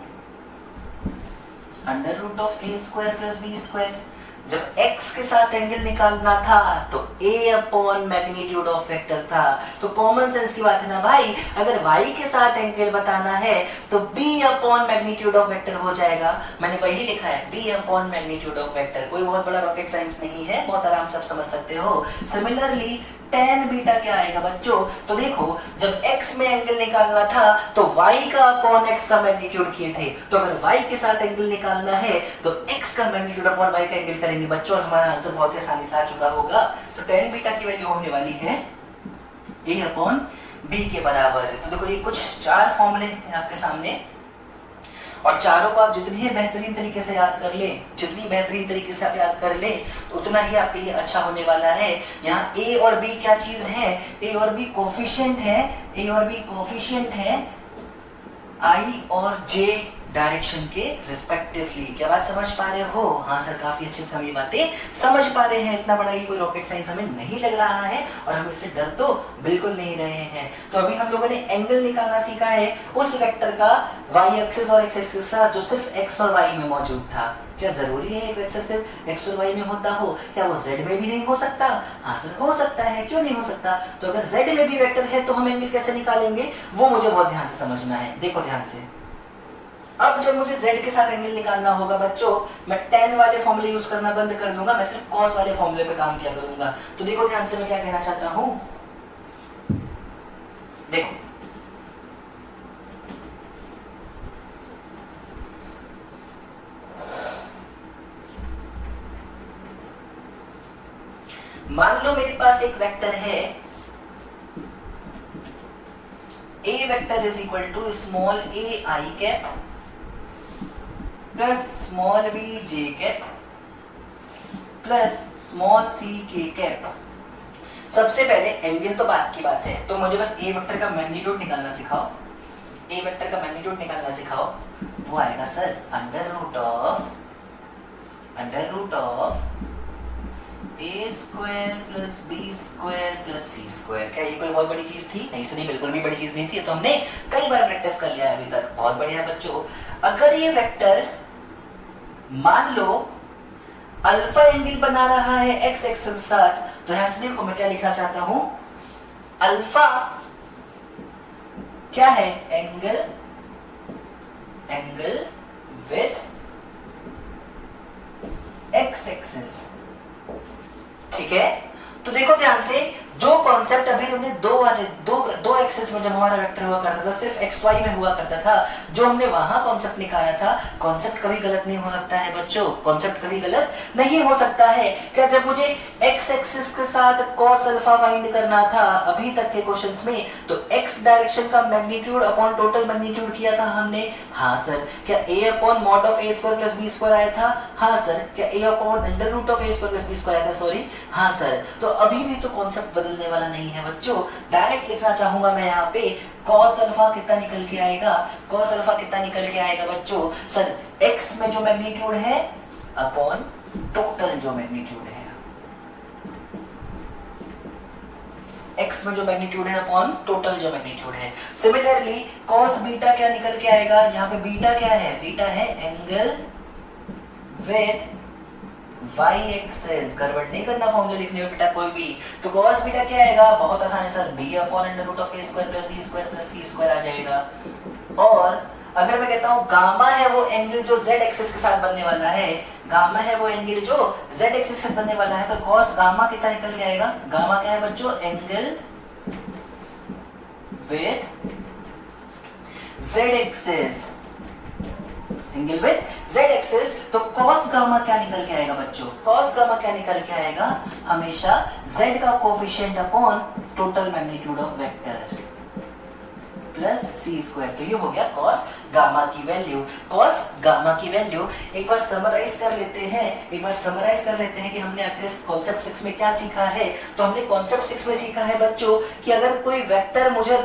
under root of a square plus b square. जब x के साथ एंगल निकालना था तो a अपॉन मैग्नीट्यूड ऑफ वेक्टर था। तो कॉमन सेंस की बात है ना भाई, अगर y के साथ एंगल बताना है तो b upon magnitude of vector हो जाएगा। मैंने वही लिखा है, b upon magnitude of vector. कोई बहुत बड़ा रॉकेट साइंस नहीं है, बहुत आराम से आप समझ सकते हो। सिमिलरली tan बीटा क्या आएगा बच्चों, तो देखो जब x में एंगल निकालना था तो y का अपॉन x का मैग्नीट्यूड किए थे, तो अगर y के साथ एंगल निकालना है तो x का मैग्नीट्यूड अपॉन y का एंगल करेंगे बच्चों, और हमारा आंसर बहुत ही आसानी से आ चुका होगा। तो tan बीटा की वैल्यू होने वाली है a अपॉन b के बराबर। तो देखो ये कुछ चार फॉर्मूले हैं आपके सामने, और चारों को आप जितनी बेहतरीन तरीके से याद कर ले, जितनी बेहतरीन तरीके से आप याद कर ले तो उतना ही आपके लिए अच्छा होने वाला है। यहाँ a और b क्या चीज है, a और b कोफिशिएंट है, a और b कोफिशिएंट है i और j डायरेक्शन के रिस्पेक्टिवली। क्या बात समझ पा रहे हो? हाँ सर, काफी अच्छे से हम ये बातें समझ पा रहे हैं। इतना बड़ा ही कोई रॉकेट साइंस हमें नहीं लग रहा है और हम इससे डर तो बिल्कुल नहीं रहे हैं। तो अभी हम लोगों ने एंगल निकालना सीखा है उस वेक्टर का y एक्सिस और x एक्सिस का जो सिर्फ x और y में मौजूद था। क्या जरूरी है एक वेक्टर सिर्फ x और y में होता हो? क्या वो z में भी नहीं हो सकता? हाँ सर, हो सकता है, क्यों नहीं हो सकता? तो अगर z में भी वेक्टर है तो हम एंगल कैसे निकालेंगे, वो मुझे बहुत ध्यान से समझना है। देखो ध्यान से, अब जब मुझे z के साथ एंगल निकालना होगा बच्चों, मैं tan वाले फॉर्मूले यूज करना बंद कर दूंगा, मैं सिर्फ cos वाले फॉर्मूले पे काम किया करूंगा। तो देखो ध्यान से मैं क्या कहना चाहता हूं, देखो मान लो मेरे पास एक वेक्टर है A vector is equal to small A I cap plus small B J cap plus small C K cap. सबसे पहले एंगल तो बात की बात है, तो मुझे बस ए वेक्टर का मैग्नीट्यूड निकालना सिखाओ। ए वेक्टर का मैग्नीट्यूड निकालना सिखाओ। वो आएगा sir under root of A square plus B square plus C square. क्या ये कोई बहुत बड़ी चीज थी? नहीं सर, बिल्कुल भी बड़ी चीज नहीं थी। तो हमने कई बार प्रैक्टिस कर लिया है अभी तक। बहुत बढ़िया बच्चों। अगर ये वेक्टर मान लो अल्फा एंगल बना रहा है एक्स एक्सिस के साथ, तो यहां से देखो मैं क्या लिखना चाहता हूं। अल्फा क्या है? Angle with X axis. ठीक है, तो देखो ध्यान से, जो कॉन्सेप्ट अभी तुमने दो एक्सिस में जब हमारा वेक्टर हुआ करता था, सिर्फ एक्स वाई में हुआ करता था, जो हमने वहां कॉन्सेप्ट निकाला था, कॉन्सेप्ट कभी गलत नहीं हो सकता है बच्चों। कॉन्सेप्ट कभी गलत नहीं हो सकता है। क्या जब मुझे एक्स एक्सिस के साथ कॉस अल्फा फाइंड करना था अभी तक के क्वेश्चंस में, तो एक्स डायरेक्शन का मैग्नीट्यूड अपॉन टोटल मैग्नीट्यूड किया था हमने। हाँ सर। क्या A upon mod of A square plus B square आया था? हाँ सर। क्या A upon under root of A square plus B square आया था? सॉरी, हाँ सर। तो अभी भी तो कॉन्सेप्ट बदलने वाला नहीं है बच्चों। डायरेक्ट लिखना चाहूंगा मैं यहाँ पे cos अल्फा कितना निकल के आएगा? cos अल्फा कितना निकल के आएगा बच्चों? सर x में जो मैग्नीट्यूड है अपॉन टोटल जो मैग्नीट्यूड है, x में जो मैग्नीट्यूड है अपॉन टोटल जो मैग्नीट्यूड है। सिमिलरली cos बीटा क्या निकल के आएगा? यहाँ पे बीटा क्या है? बीटा है एंगल विद y एक्सिस। गड़बड़ नहीं करना फॉर्मूला लिखने में बेटा कोई भी। तो cos बीटा क्या आएगा? बहुत आसान है sir, b upon under root of a square plus b square plus c square आ जाएगा। और अगर मैं कहता हूँ गामा है वो एंगल जो z एक्सिस के साथ बनने वाला है, गामा है वो एंगल जो z एक्सिस के साथ बनने वाला है, तो cos गामा कितना निकल के आएगा? गामा क्या है बच्चों? Angle with z axis. Angle with z axis. तो cos गामा क्या निकल के आएगा बच्चों? cos गामा क्या निकल के आएगा? हमेशा z का coefficient upon total magnitude of vector plus C square. तो ये हो गया cos गामा की वैल्यू। cos गामा की वैल्यू एक बार समराइज कर लेते हैं कि हमने आखिर कॉन्सेप्ट 6 में क्या सीखा है। तो हमने कॉन्सेप्ट 6 में सीखा है बच्चों कि अगर कोई वेक्टर मुझे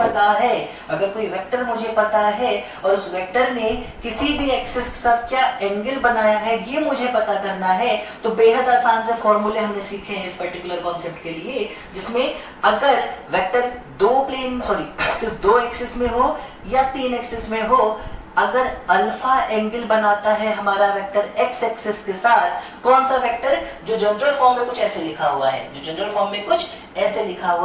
पता है और उस वेक्टर ने किसी भी एक्सिस के साथ क्या एंगल बनाया है ये मुझे पता करना है, तो बेहद आसान से फॉर्मूले हमने सीखे हैं इस पर्टिकुलर कॉन्सेप्ट के लिए, जिसमें अगर वेक्टर सिर्फ दो एक्सिस में हो या 3 एक्सिस में हो, अगर अल्फा एंगल बनाता है हमारा वेक्टर एक्स एक्सिस के साथ, कौन सा वेक्टर? जो जनरल फॉर्म में कुछ ऐसे लिखा हुआ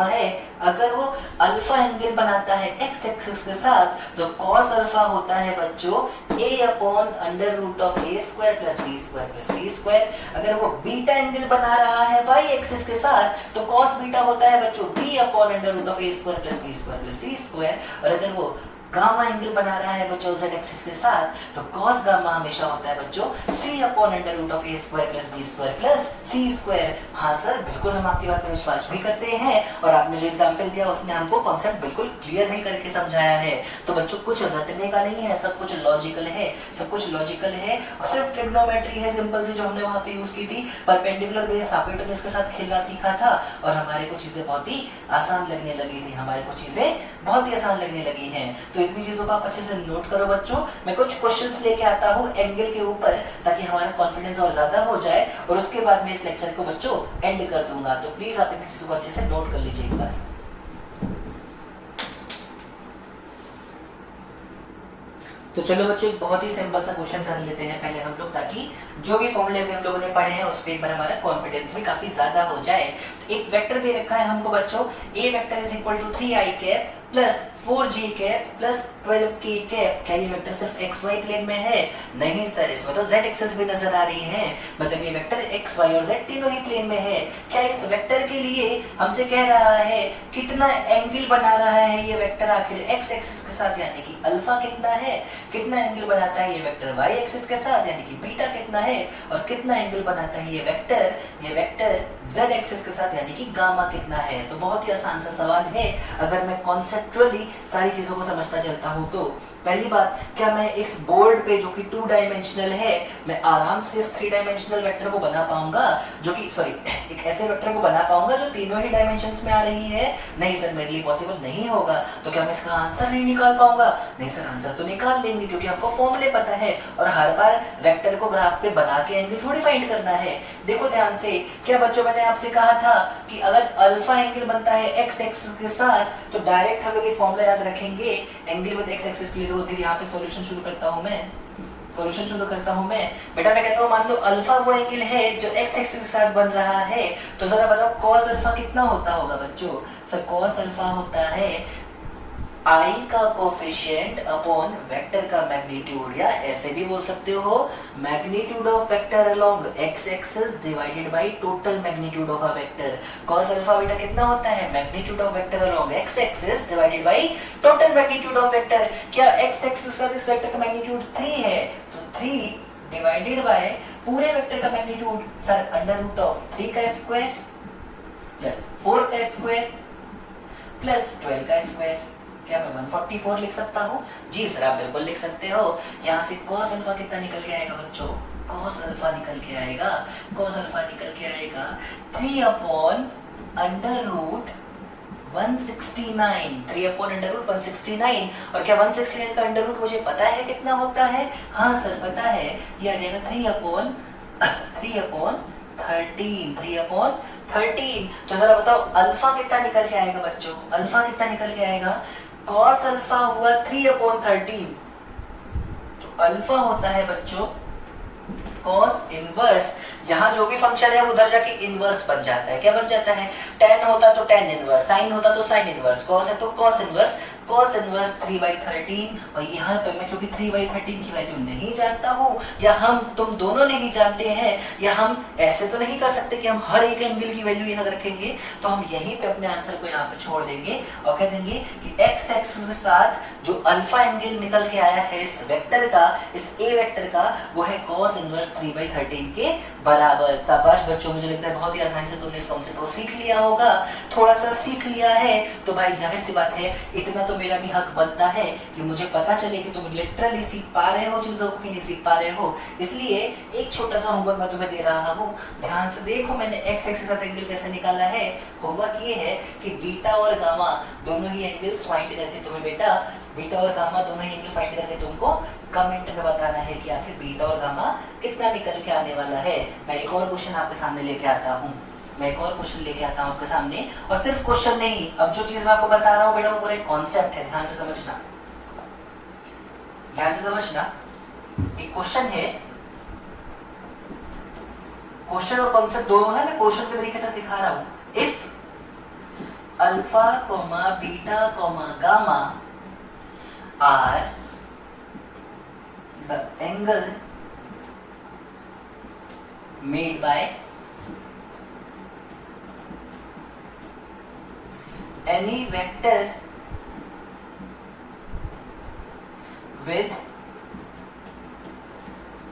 है, अगर वो अल्फा एंगल बनाता है एक्स एक्सिस के साथ, तो cos अल्फा होता है बच्चों a upon under root of a square plus b square plus c square. अगर वो बीटा एंगल बना रहा है y एक्सिस के साथ, तो cos बीटा होता है बच्चों b upon under root of a square plus b square plus c square. और अगर वो गामा एंगल बना रहा है बच्चों z एक्सिस के साथ, तो cos गामा हमेशा होता है बच्चों c upon under root of a square plus b square plus c square. हाँ सर, बिल्कुल हम आपकी बात में विश्वास भी करते हैं, और आपने जो एग्जांपल दिया उसने हमको कॉन्सेप्ट बिल्कुल क्लियर भी करके समझाया है। तो बच्चों कुछ रटने का नहीं है, सब कुछ लॉजिकल है, और सिर्फ ट्रिग्नोमेट्री है सिंपल सी जो हमने वहां पे यूज की थी। परपेंडिकुलर बेस हाइपोटेन्यूज के साथ खेलना सीखा था, और हमारे को चीजें बहुत ही आसान लगने लगी हैं। तो इतनी चीजों को आप अच्छे से नोट करो बच्चों। मैं कुछ क्वेश्चंस लेके आता हूँ एंगल के ऊपर, ताकि हमारा कॉन्फिडेंस और ज्यादा हो जाए, और उसके बाद मैं इस लेक्चर को बच्चों एंड कर दूंगा। तो प्लीज आप इन चीजों को अच्छे से नोट कर लीजिए एक बार। तो चलो बच्चों एक बहुत ही सिंपल सा क्वेश्चन कर लेते हैं पहले हम लोग, ताकि जो भी फॉर्मूले हम लोगों ने पढ़े हैं उस पर एक बार हमारा कॉन्फिडेंस भी काफी ज्यादा हो जाए। तो एक वेक्टर दे रखा है हमको बच्चों, a vector is equal to 3i cap plus 4j cap plus 12k cap. क्या ये वेक्टर सिर्फ xy प्लेन में है? नहीं सर, इसमें तो z एक्सिस भी नजर आ रही है, मतलब ये वेक्टर x, y और z तीनों ही प्लेन में है। क्या इस वेक्टर के लिए हमसे कह रहा है कितना एंगल बना रहा है ये वेक्टर आखिर x एक्सिस के साथ, यानी कि अल्फा कितना है, कितना एंगल बनाता है ये वेक्टर y एक्सिस के साथ, यानी कि बीटा कितना है, और कितना एंगल बनाता है ये वेक्टर z एक्सिस के साथ, यानी कि गामा कितना है। तो बहुत ही आसान सा सवाल है। अगर मैं कॉन्सेप्चुअली सारी चीजों को समझता चलता हूँ। तो पहली बात, क्या मैं इस बोर्ड पे जो कि 2 डायमेंशनल है, मैं आराम से इस 3 डायमेंशनल वेक्टर को बना पाऊंगा, जो कि एक ऐसे वेक्टर को बना पाऊंगा जो तीनों ही डायमेंशंस में आ रही है? नहीं सर, मेरे लिए पॉसिबल नहीं होगा। तो क्या मैं इसका आंसर नहीं निकाल पाऊंगा? नहीं सर, आंसर तो निकाल लेंगे, क्योंकि आपको फॉर्मूले पता है और हर बार वेक्टर को ग्राफ पे बना के एंगल थोड़ी फाइंड करना है। देखो ध्यान से, क्या बच्चों मैंने आपसे कहा था कि अगर अल्फा एंगल बनता है एक्स एक्सिस के साथ, तो डायरेक्ट हम लोग एक फॉर्मूला याद रखेंगे एंगल विद एक्स एक्सिस के लिए। तो यहाँ पे सॉल्यूशन शुरू करता हूं मैं, बेटा मैं कहता हूँ मान लो अल्फा वो एंगल है जो एक्स एक्सिस के साथ बन रहा है, तो जरा बताओ कॉस अल्फा कितना होता होगा बच्चों? सर कॉस अल्फा होता है आई का कोफिशिएंट अपॉन वेक्टर का मैग्नीट्यूड, या ऐसे भी बोल सकते हो magnitude of vector along X axis divided by total magnitude of a vector. Cos alpha बेटा कितना होता है? Magnitude of vector along X axis divided by total magnitude of vector. क्या एक्स एक्सिस पर इस वेक्टर का मैग्नीट्यूड 3 है, तो 3 डिवाइडेड बाय पूरे वेक्टर का magnitude sir under root of 3 का स्क्वायर प्लस 4 का स्क्वायर प्लस 12 का स्क्वायर। क्या मैं 144 लिख सकता हूँ? जी सर, आप बिल्कुल लिख सकते हो। यहाँ से cos अल्फा कितना निकल के आएगा बच्चों? cos अल्फा निकल के आएगा 3 upon under root 169, 3 upon under root 169। और क्या 169 का अंडर रूट मुझे पता है कितना होता है? हाँ सर पता है, ये आ जाएगा 3 अपॉन 13। तो जरा बताओ अल्फा कितना निकल के आएगा बच्चों? अल्फा कितना निकल के आएगा? cos अल्फा हुआ 3 अपॉन 13, तो अल्फा होता है बच्चों cos इनवर्स। यहाँ जो भी फंक्शन है उधर जाके इनवर्स बन जाता है। क्या बन जाता है? tan होता तो tan इनवर्स, sin होता तो sin इनवर्स, cos है तो cos इनवर्स 3/13। और यहाँ पे मैं क्योंकि 3/13 की वैल्यू नहीं जानता हूँ, या हम तुम दोनों नहीं जानते हैं, या हम ऐसे तो नहीं कर सकते कि हम हर एक एंगल की वैल्यू याद रखेंगे, तो हम यहीं पे अपने आंसर को यहाँ पे छोड़ देंगे और कह देंगे कि एक्स एक्सिस के साथ जो अल्फा एंगल निकल के आया है इस वेक्टर का, इस ए वेक्टर का, वो है cos इनवर्स 3/13 के बराबर। शाबाश बच्चों, मुझे लगता है बहुत ही आसानी से तुमने इस कॉन्सेप्ट को सीख लिया होगा। थोड़ा सा सीख लिया है तो भाई जाहिर सी बात है इतना तो मेरा भी हक बनता है कि मुझे पता चले कि तुम लिटरली सीख पा रहे हो चीजों को कि नहीं सीख पा रहे हो। इसलिए एक छोटा सा होमवर्क मैं तुम्हें दे रहा हूँ, ध्यान से देखो मैंने एक्स एक्सिस के साथ एंगल कैसे निकाला है। होमवर्क ये है कि बीटा और गामा दोनों ही एंगल्स फाइंड करके तुम्हें बेटा बीटा और गामा दोनों ही एंगल फाइंड करके तुमको कमेंट में बताना है कि आखिर बीटा और गामा कितना निकल के आने वाला है। मैं एक और क्वेश्चन आपके सामने लेके आता हूँ आपके सामने, और सिर्फ क्वेश्चन नहीं, अब जो चीज मैं आपको बता रहा हूँ बेटा वो पूरा एक कॉन्सेप्ट है। ध्यान से समझना। एक क्वेश्चन है, क्वेश्चन और कॉन्सेप्ट दोनों है, मैं क्वेश्चन के तरीके से सिखा रहा हूँ। If alpha comma beta comma gamma are the angle made by any vector with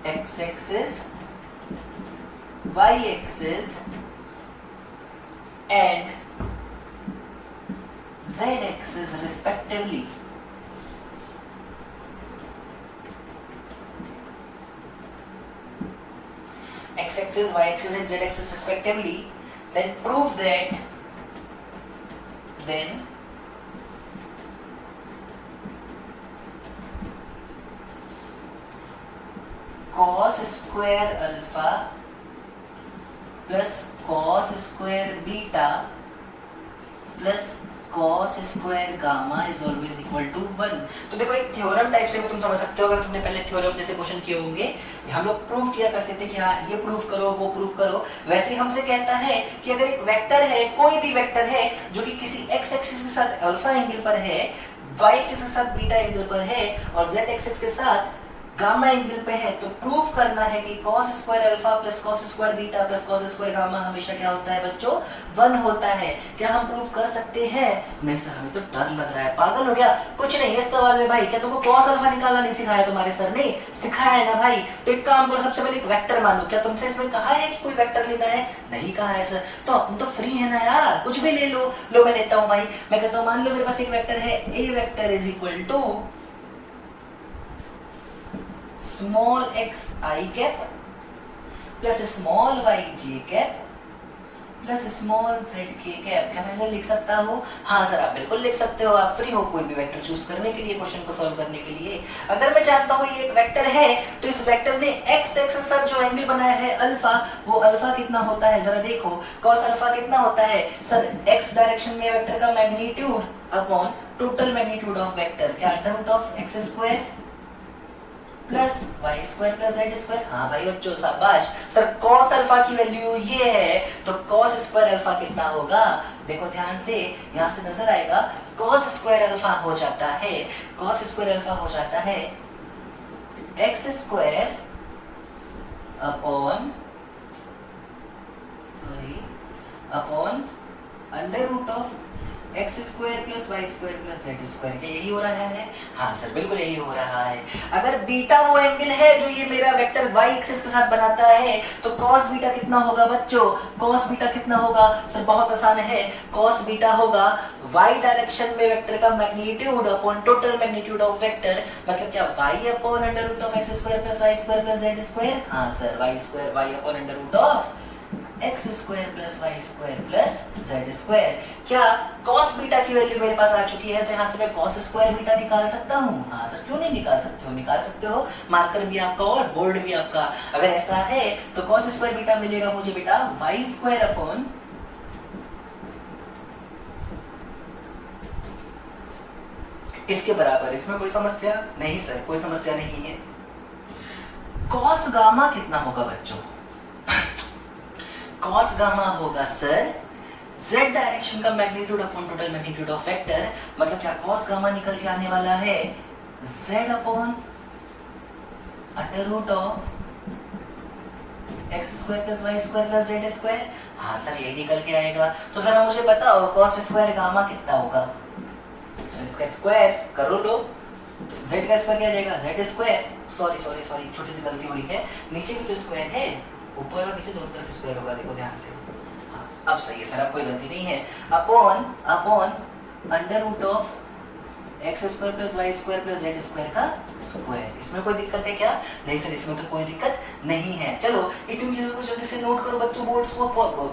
x-axis, y-axis and z-axis respectively, x-axis, y-axis and z-axis respectively, then prove that cos square alpha plus cos square beta plus cos square gamma is always equal to 1। तो देखो एक theorem type से तुम समझ सकते हो, अगर तुमने पहले थ्योरम जैसे क्वेश्चन किए होंगे, हम लोग प्रूव किया करते थे कि हाँ ये प्रूव करो वो प्रूव करो। वैसे ही हमसे कहता है कि अगर एक वेक्टर है, कोई भी वेक्टर है जो कि किसी x एक्सिस के साथ अल्फा एंगल पर है, y एक्सिस के साथ बीटा एंगल पर है और z एक्सिस के साथ गामा एंगल पे है तो प्रूव करना है कि cos square alpha plus cos square beta plus cos square gamma हमेशा क्या होता है बच्चों 1 होता है। क्या हम प्रूव कर सकते हैं? नहीं सर हमें तो डर लग रहा है, पागल हो गया। कुछ नहीं, इस सवाल में भाई क्या तुमको cos अल्फा निकालना नहीं सिखाया तुम्हारे सर ने? सिखाया है ना भाई। तो एक काम करो, सबसे पहले एक वेक्टर मानो। क्या तुमसे इसमें कहा है कि कोई वेक्टर लेना है? नहीं कहा है सर। तो तुम तो फ्री है ना यार, कुछ भी ले लो। लो मैं लेता हूँ भाई, मैं कहता हूँ मान लो मेरे पास एक वेक्टर है, A vector is equal to small X I cap plus small Y J cap plus small Z K cap. क्या मैं इसे लिख सकता हूँ? हाँ सर आप बिल्कुल लिख सकते हो, आप फ्री हो कोई भी वेक्टर चूज करने के लिए, क्वेश्चन को सॉल्व करने के लिए। अगर मैं जानता हूँ ये एक वेक्टर है तो इस वेक्टर ने एक्स एक्स के साथ जो एंगल बनाया है अल्फा, वो अल्फा कितना होता है जरा देखो। cos अल्फा कितना होता है सर? एक्स डायरेक्शन में वेक्टर का magnitude upon total magnitude of vector, क्या under root of X square plus Y square plus Z square. हाँ भाई बच्चों शाबाश। सर cos अल्फा की वैल्यू ये है तो cos स्क्वायर अल्फा कितना होगा? देखो ध्यान से, यहाँ से नजर आएगा cos स्क्वायर अल्फा हो जाता है, cos स्क्वायर अल्फा हो जाता है X square upon upon under root of X square plus Y square plus Z square. क्या यही हो रहा है? हाँ सर बिल्कुल यही हो रहा है। अगर बीटा वो एंगल है जो ये मेरा वेक्टर वाई एक्सिस के साथ बनाता है तो cos बीटा कितना होगा बच्चों? cos बीटा कितना होगा सर? बहुत आसान है, cos बीटा होगा वाई डायरेक्शन में वेक्टर का magnitude upon total magnitude of vector, मतलब क्या Y upon under root of X square plus Y square plus Z square. हाँ sir Y square Y upon under root of X square plus Y square plus Z square. क्या cos beta की value मेरे पास आ चुकी है तो यहाँ से मैं cos स्क्वायर बीटा निकाल सकता हूँ? हाँ सर क्यों नहीं निकाल सकते हो? निकाल सकते हो, मार्कर भी आपका और बोर्ड भी आपका। अगर ऐसा है तो cos स्क्वायर बीटा मिलेगा मुझे बेटा वाई स्क्वायर अपॉन इसके बराबर। इसमें कोई समस्या नहीं सर, कोई समस्या नहीं है। cos गामा कितना होगा बच्चों? cos गामा होगा सर z डायरेक्शन का magnitude upon total magnitude of vector, मतलब क्या cos गामा निकल के आने वाला है z upon under root of X square plus Y square plus Z square. हाँ सर यही निकल के आएगा। तो सर मुझे बताओ cos स्क्वायर गामा कितना होगा? तो इसका स्क्वायर करो लो, z का स्क्वायर क्या आ जाएगा? z square, sorry sorry sorry छोटी सी गलती हो रही है, नीचे भी तो स्क्वायर है, ऊपर और नीचे दोनों तरफ स्क्वायर होगा, देखो ध्यान से। हाँ, अब सही है सर, अब कोई गलती नहीं है। Upon upon under root of X square plus Y square plus Z square का स्क्वायर। इसमें कोई दिक्कत है क्या? नहीं सर इसमें तो कोई दिक्कत नहीं है। चलो इतनी चीजों को जल्दी से नोट करो बच्चों, बोर्ड्स को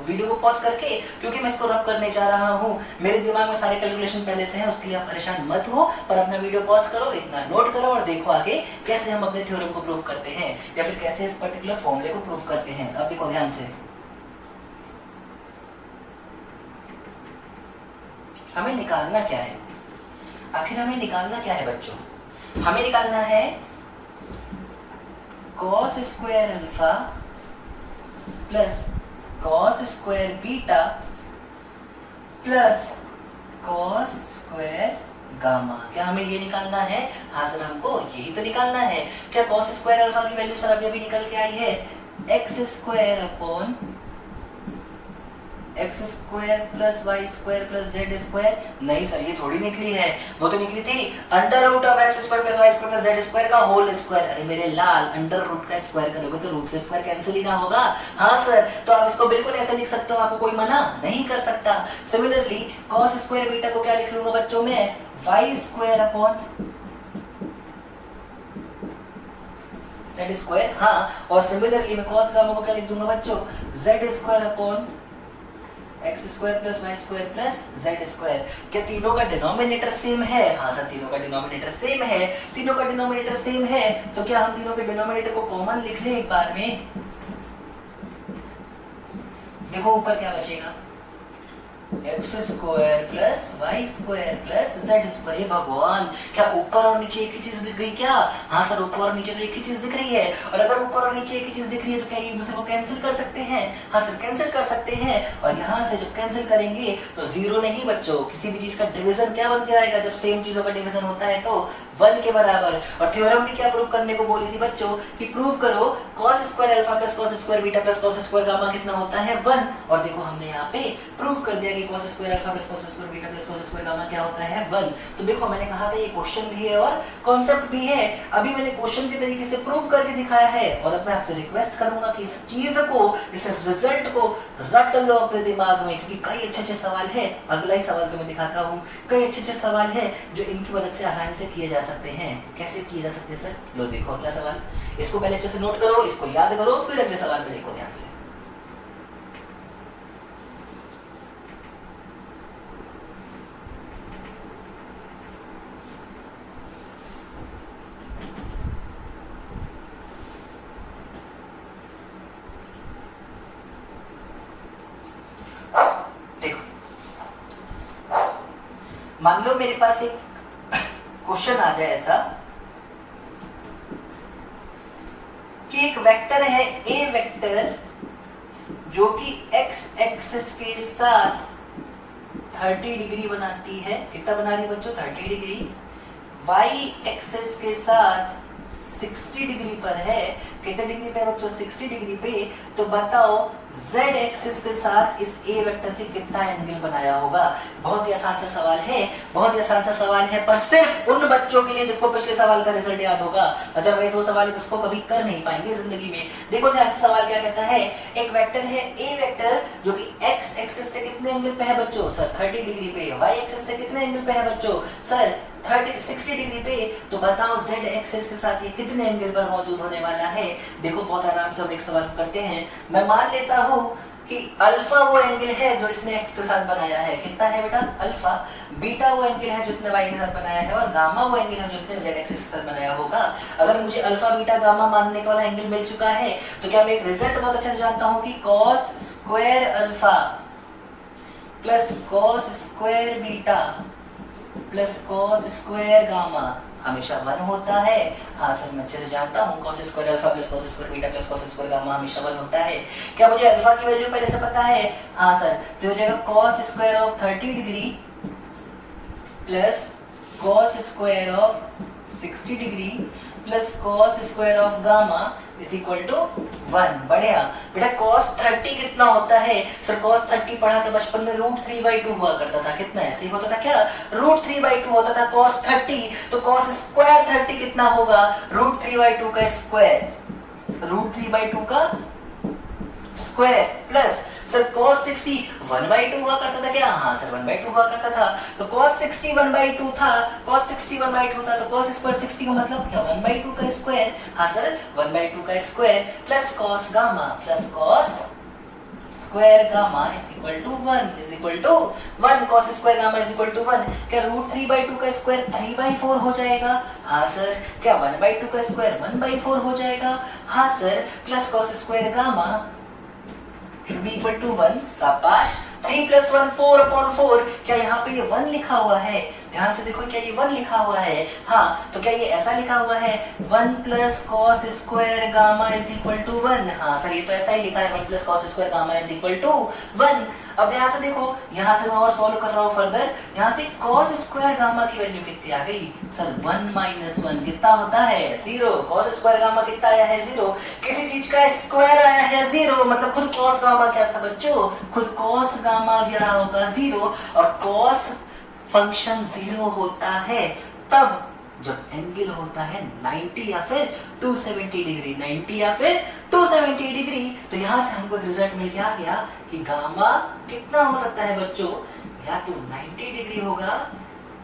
वीडियो को पॉज करके, क्योंकि मैं इसको रब करने जा रहा हूँ। मेरे दिमाग में सारे कैलकुलेशन पहले से हैं, उसके लिए आप परेशान मत हो, पर अपना वीडियो पॉज करो, इतना नोट करो और देखो आगे कैसे हम अपने थ्योरम को प्रूव करते हैं या फिर कैसे इस पर्टिकुलर फॉर्मूले को प्रूव करते हैं। अब देखो ध्यान से, हमें निकालना क्या है? आखिर हमें निकालना क्या है बच्चों? हमें निकालना है cos square alpha plus cos square beta plus cos square gamma. क्या हमें ये निकालना है? हाँ सर हमको यही तो निकालना है। क्या cos स्क्वायर अल्फा की वैल्यू सर अभी निकल के आई है X square upon X square plus Y square plus Z square. नहीं सर ये थोड़ी निकली है, वो तो निकली थी under root of X square plus Y square plus Z square का होल स्क्वायर। अरे मेरे लाल, अंडर रूट का स्क्वायर करोगे तो रूट से स्क्वायर कैंसिल ही ना होगा। हाँ सर, तो आप इसको बिल्कुल ऐसे लिख सकते हो, आपको कोई मना नहीं कर सकता। सिमिलरली cos स्क्वायर बीटा को क्या लिख लूंगा बच्चों में? Y square upon Z square. हाँ, और सिमिलरली मैं cos गामा को क्या लिख दूंगा बच्चों? Z square upon X square plus Y square plus Z square. क्या तीनों का डिनोमिनेटर सेम है? हाँ सर तीनों का डिनोमिनेटर सेम है। तीनों का डिनोमिनेटर सेम है तो क्या हम तीनों के डिनोमिनेटर को कॉमन लिख लें एक बार में? देखो ऊपर क्या बचेगा, x square plus Y square plus Z square. ये भगवान, क्या ऊपर और नीचे एक ही चीज दिख गई क्या? हाँ सर, ऊपर और नीचे तो एक ही चीज दिख रही है। और अगर ऊपर और नीचे एक ही चीज दिख रही है तो क्या एक दूसरे को कैंसिल कर सकते हैं? हाँ सर, कैंसिल कर सकते हैं। और यहाँ से जब कैंसिल करेंगे तो जीरो नहीं बच्चों, किसी भी चीज का डिवीजन क्या बन के आएगा जब सेम चीजों का डिवीजन होता है तो 1 के बराबर। और थ्योरम भी क्या प्रूव करने को बोली थी बच्चों कि प्रूव करो cos square alpha plus cos square beta plus cos square gamma कितना होता है 1। और देखो हमने यहाँ पे प्रूव कर दिया कि cos square alpha plus cos square beta plus cos square gamma क्या होता है 1। तो देखो मैंने कहा था ये क्वेश्चन भी है और कॉन्सेप्ट भी है। अभी मैंने क्वेश्चन के तरीके से प्रूव करके दिखाया है और अब मैं आपसे रिक्वेस्ट करूंगा कि इस चीज को, इस रिजल्ट को रट लो अपने दिमाग में, क्योंकि कई अच्छे सवाल है। अगला ही सवाल तो मैं दिखाता हूँ, कई अच्छे सवाल है जो इनकी मदद से आसानी से किए जा सकते हैं। कैसे किए जा सकते हैं सर? लो देखो अगला सवाल, इसको पहले अच्छे से नोट करो, इसको याद करो, फिर अगले सवाल पे देखो ध्यान से। मान लो मेरे पास एक क्वेश्चन आ जाए ऐसा कि एक वेक्टर है ए वेक्टर जो कि एक्स एक्सिस के साथ 30 डिग्री बनाती है। कितना बना रही है बच्चों? 30 डिग्री। वाई एक्सिस के साथ 60 डिग्री पर है। कितने डिग्री पे बच्चों? 60 डिग्री पे। तो बताओ z एक्सिस के साथ इस a वेक्टर के कितना एंगल बनाया होगा? बहुत ही आसान सा सवाल है, बहुत ही आसान सा सवाल है, पर सिर्फ उन बच्चों के लिए जिसको पिछले सवाल का रिजल्ट याद होगा। अदरवाइज वो सवाल इसको कभी कर नहीं पाएंगे जिंदगी में। देखो ध्यान से सवाल क्या कहता है। एक वेक्टर है a वेक्टर जो कि x एक्सिस से कितने एंगल पे है बच्चों? सर 30 डिग्री पे। y एक्सिस से कितने एंगल पे है बच्चों? सर 60 डिग्री पे। तो बताओ z एक्सिस के साथ ये कितने एंगल पर मौजूद होने वाला है? देखो बहुत आराम से हम एक सवाल करते हैं। मैं मान लेता हूं कि अल्फा वो एंगल है जो इसने x के साथ बनाया है। कितना है बेटा? अल्फा। बीटा वो एंगल है जो इसने y के साथ बनाया है और गामा वो एंगल है जो इसने z एक्सिस के साथ बनाया होगा। अगर मुझे अल्फा बीटा गामा मानने का वाला एंगल मिल चुका है तो क्या मैं एक रिजल्ट बहुत अच्छे से जानता हूं कि cos square alpha plus cos square beta plus cos square gamma हमेशा 1 होता है। हाँ सर, मैं अच्छे से जानता हूँ cos square alpha plus cos square beta plus cos square gamma हमेशा 1 होता है। क्या मुझे अल्फा की वैल्यू पहले से पता है? हाँ सर, तो हो जाएगा cos square of 30 degree plus cos square of 60 degree plus cos square of gamma is equal to 1। बढ़िया बेटा। cos 30 कितना होता है? सर cos 30 पढ़ा था बचपन में, √3/2 हुआ करता था। कितना ऐसे ही होता था क्या? √3/2 होता था cos 30। तो cos स्क्वायर 30 कितना होगा? √3/2 का स्क्वायर, √3/2 का स्क्वायर प्लस सर cos 60 1/2 हुआ करता था क्या? हाँ सर 1/2 हुआ करता था। तो cos 60 1/2 था, cos 60 1/2 था, तो cos स्क्वायर 60 का मतलब क्या? 1/2 का स्क्वायर। हाँ सर 1/2 का square plus cos gamma plus cos square gamma is equal to 1 cos square gamma is equal to 1। क्या √3/2 का स्क्वायर 3/4 हो जाएगा? हाँ सर। क्या 1/2 का स्क्वायर 1/4 हो जाएगा? हाँ sir. Plus cos square gamma should be equal to 1। शाबाश। 3 plus 1 4/4। क्या यहाँ पे ये 1 लिखा हुआ है? ध्यान से देखो, क्या ये 1 लिखा हुआ है? हाँ, तो क्या ये ऐसा लिखा हुआ है 1 plus cos square gamma is equal to 1? हाँ सर, ये तो ऐसा ही लिखा है 1 plus cos square gamma is equal to 1। अब ध्यान से देखो, यहाँ से मैं और सॉल्व कर रहा हूँ फर्दर। यहाँ से cos स्क्वायर गामा की वैल्यू कितनी आ गई? सर 1 - 1 कितना होता है? 0। cos स्क्वायर गामा कितना आया है? 0। किसी चीज का स्क्वायर आया है 0, मतलब खुद cos गामा क्या था बच्चों? खुद cos गामा भी रहा होगा 0। और cos फंक्शन 0 होता है तब जब एंगल होता है 90 या फिर 270 डिग्री। 90 या फिर 270 डिग्री। तो यहां से हमको रिजल्ट मिल गया कि गामा कितना हो सकता है बच्चों? या तो 90 डिग्री होगा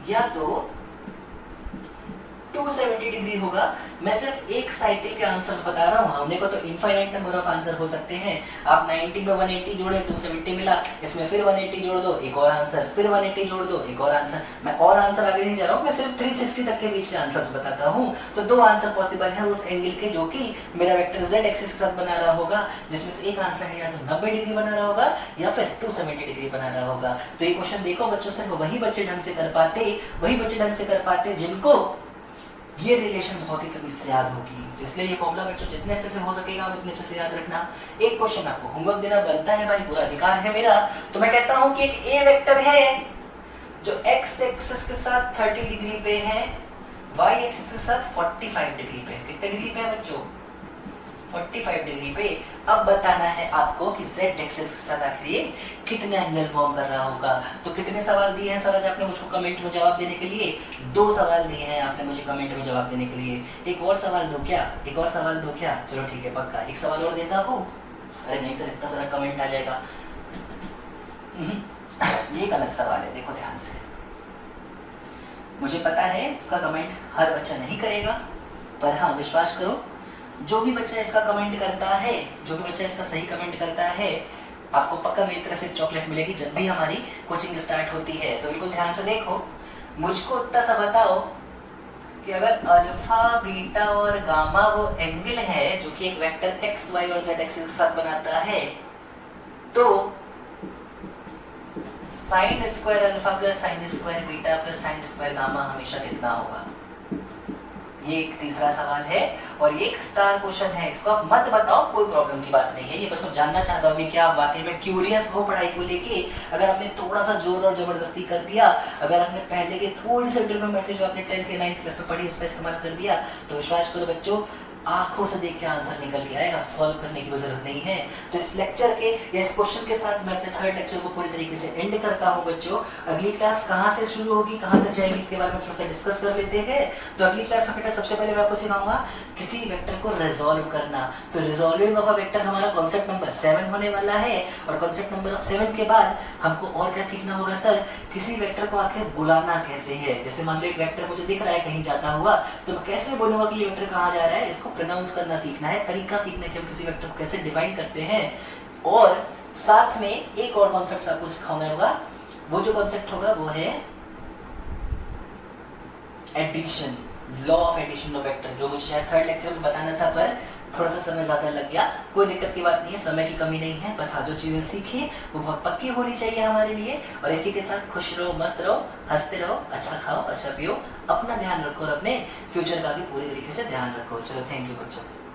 या तो 270 डिग्री होगा। मैं सिर्फ एक साइकिल के आंसर्स बता रहा हूँ, हमने को तो इनफाइनाइट नंबर ऑफ आंसर हो सकते हैं। आप 90 में 180 जोड़े 270 मिला, इसमें फिर 180 जोड़ दो एक और आंसर, फिर 180 जोड़ दो एक और आंसर। मैं और आंसर आगे नहीं जा रहा हूँ, मैं सिर्फ 360 तक के बीच के आंसर्स बताता हूँ। तो दो आंसर पॉसिबल है उस एंगल के जो कि मेरा वेक्टर z एक्सिस के साथ बना रहा होगा, जिसमें से एक आंसर है या तो 90 डिग्री बना रहा होगा या फिर 270 डिग्री बना रहा होगा। तो ये क्वेश्चन देखो बच्चों, सिर्फ वही बच्चे ढंग से कर पाते जिनको ये रिलेशन बहुत ही कभी से याद होगी। तो इसलिए ये फॉर्मूला बच्चों जितने अच्छे से हो सकेगा उतने अच्छे से याद रखना। एक क्वेश्चन आपको होमवर्क देना बनता है भाई, पूरा अधिकार है मेरा। तो मैं कहता हूं कि एक ए वेक्टर है जो x एक्सिस के साथ 30 डिग्री पे है, y एक्सिस के साथ 45 डिग्री पे। कितने डिग्री पे है बच्चों? 45 डिग्री पे। अब बताना है आपको कि z एक्सिस के साथ आखिर ये कितने एंगल फॉर्म कर रहा होगा। तो कितने सवाल दिए हैं सर आज आपने मुझको कमेंट में जवाब देने के लिए? 2 सवाल दिए हैं आपने मुझे कमेंट में जवाब देने के लिए। एक और सवाल दो क्या? चलो ठीक है, पक्का एक सवाल और देता हूँ। अरे नहीं सर, इतना सारा कमेंट आ जाएगा। ये एक अलग सवाल है, देखो ध्यान से। मुझे पता है इसका कमेंट हर बच्चा नहीं करेगा, पर हाँ विश्वास करो, जो भी बच्चा इसका कमेंट करता है, जो भी बच्चा इसका सही कमेंट करता है, आपको पक्का मेरी तरफ से चॉकलेट मिलेगी जब भी हमारी कोचिंग स्टार्ट होती है। तो बिल्कुल ध्यान से देखो, मुझको इतना सा बताओ कि अगर अल्फा बीटा और गामा वो एंगल है जो कि एक वेक्टर एक्स वाई और जेड एक्सिस के साथ बनाता है, तो sine square alpha plus sine square beta plus sine square gamma हमेशा कितना होगा? ये एक तीसरा सवाल है और ये एक स्टार क्वेश्चन है। इसको आप मत बताओ, कोई प्रॉब्लम की बात नहीं है। ये बस मैं जानना चाहता हूँ कि क्या आप वाकई में क्यूरियस हो पढ़ाई को लेके। अगर आपने थोड़ा सा जोर और जबरदस्ती कर दिया, अगर आपने पहले के थोड़ी सी ट्रिग्नोमेट्री जो आपने 10th या 9th क्लास में पढ़ी उसका इस्तेमाल कर दिया, तो विश्वास करो बच्चों आंखों से देख के आंसर निकल के आएगा, सॉल्व करने की जरूरत नहीं है। तो इस लेक्चर के या इस क्वेश्चन के साथ मैं अपने थर्ड लेक्चर को पूरी तरीके से एंड करता हूं बच्चों। अगली क्लास कहां से शुरू होगी, कहां तक जाएगी, इसके बारे में थोड़ा सा डिस्कस कर लेते हैं। तो अगली क्लास में बेटा सबसे पहले मैं आपको सिखाऊंगा किसी वेक्टर को रिजॉल्व करना। तो रिजॉल्विंग ऑफ अ वेक्टर हमारा कॉन्सेप्ट नंबर 7 होने वाला है और कॉन्सेप्ट नंबर 7 के बाद हमको और क्या सीखना होगा सर, किसी वेक्टर को आखिर बुलाना कैसे है। जैसे मान लो एक वेक्टर मुझे दिख रहा है कहीं जाता हुआ, तो मैं कैसे बोलूंगा कि ये वेक्टर कहां जा रहा है, इसको प्रोनाउंस करना सीखना है, तरीका सीखना कि हम किसी वेक्टर को कैसे डिफाइन करते हैं। और साथ में एक और कॉन्सेप्ट आपको सिखाना होगा, वो जो कॉन्सेप्ट होगा वो है addition, law of addition of vector, जो मुझे शायद थर्ड लेक्चर में बताना था पर थोड़ा सा समय ज्यादा लग गया। कोई दिक्कत की बात नहीं है, समय की कमी नहीं है, बस हाँ जो चीजें सीखी वो बहुत पक्की होनी चाहिए हमारे लिए। और इसी के साथ खुश रहो, मस्त रहो, हंसते रहो, अच्छा खाओ, अच्छा पियो, अपना ध्यान रखो और अपने फ्यूचर का भी पूरी तरीके से ध्यान रखो। चलो थैंक यू बच्चों।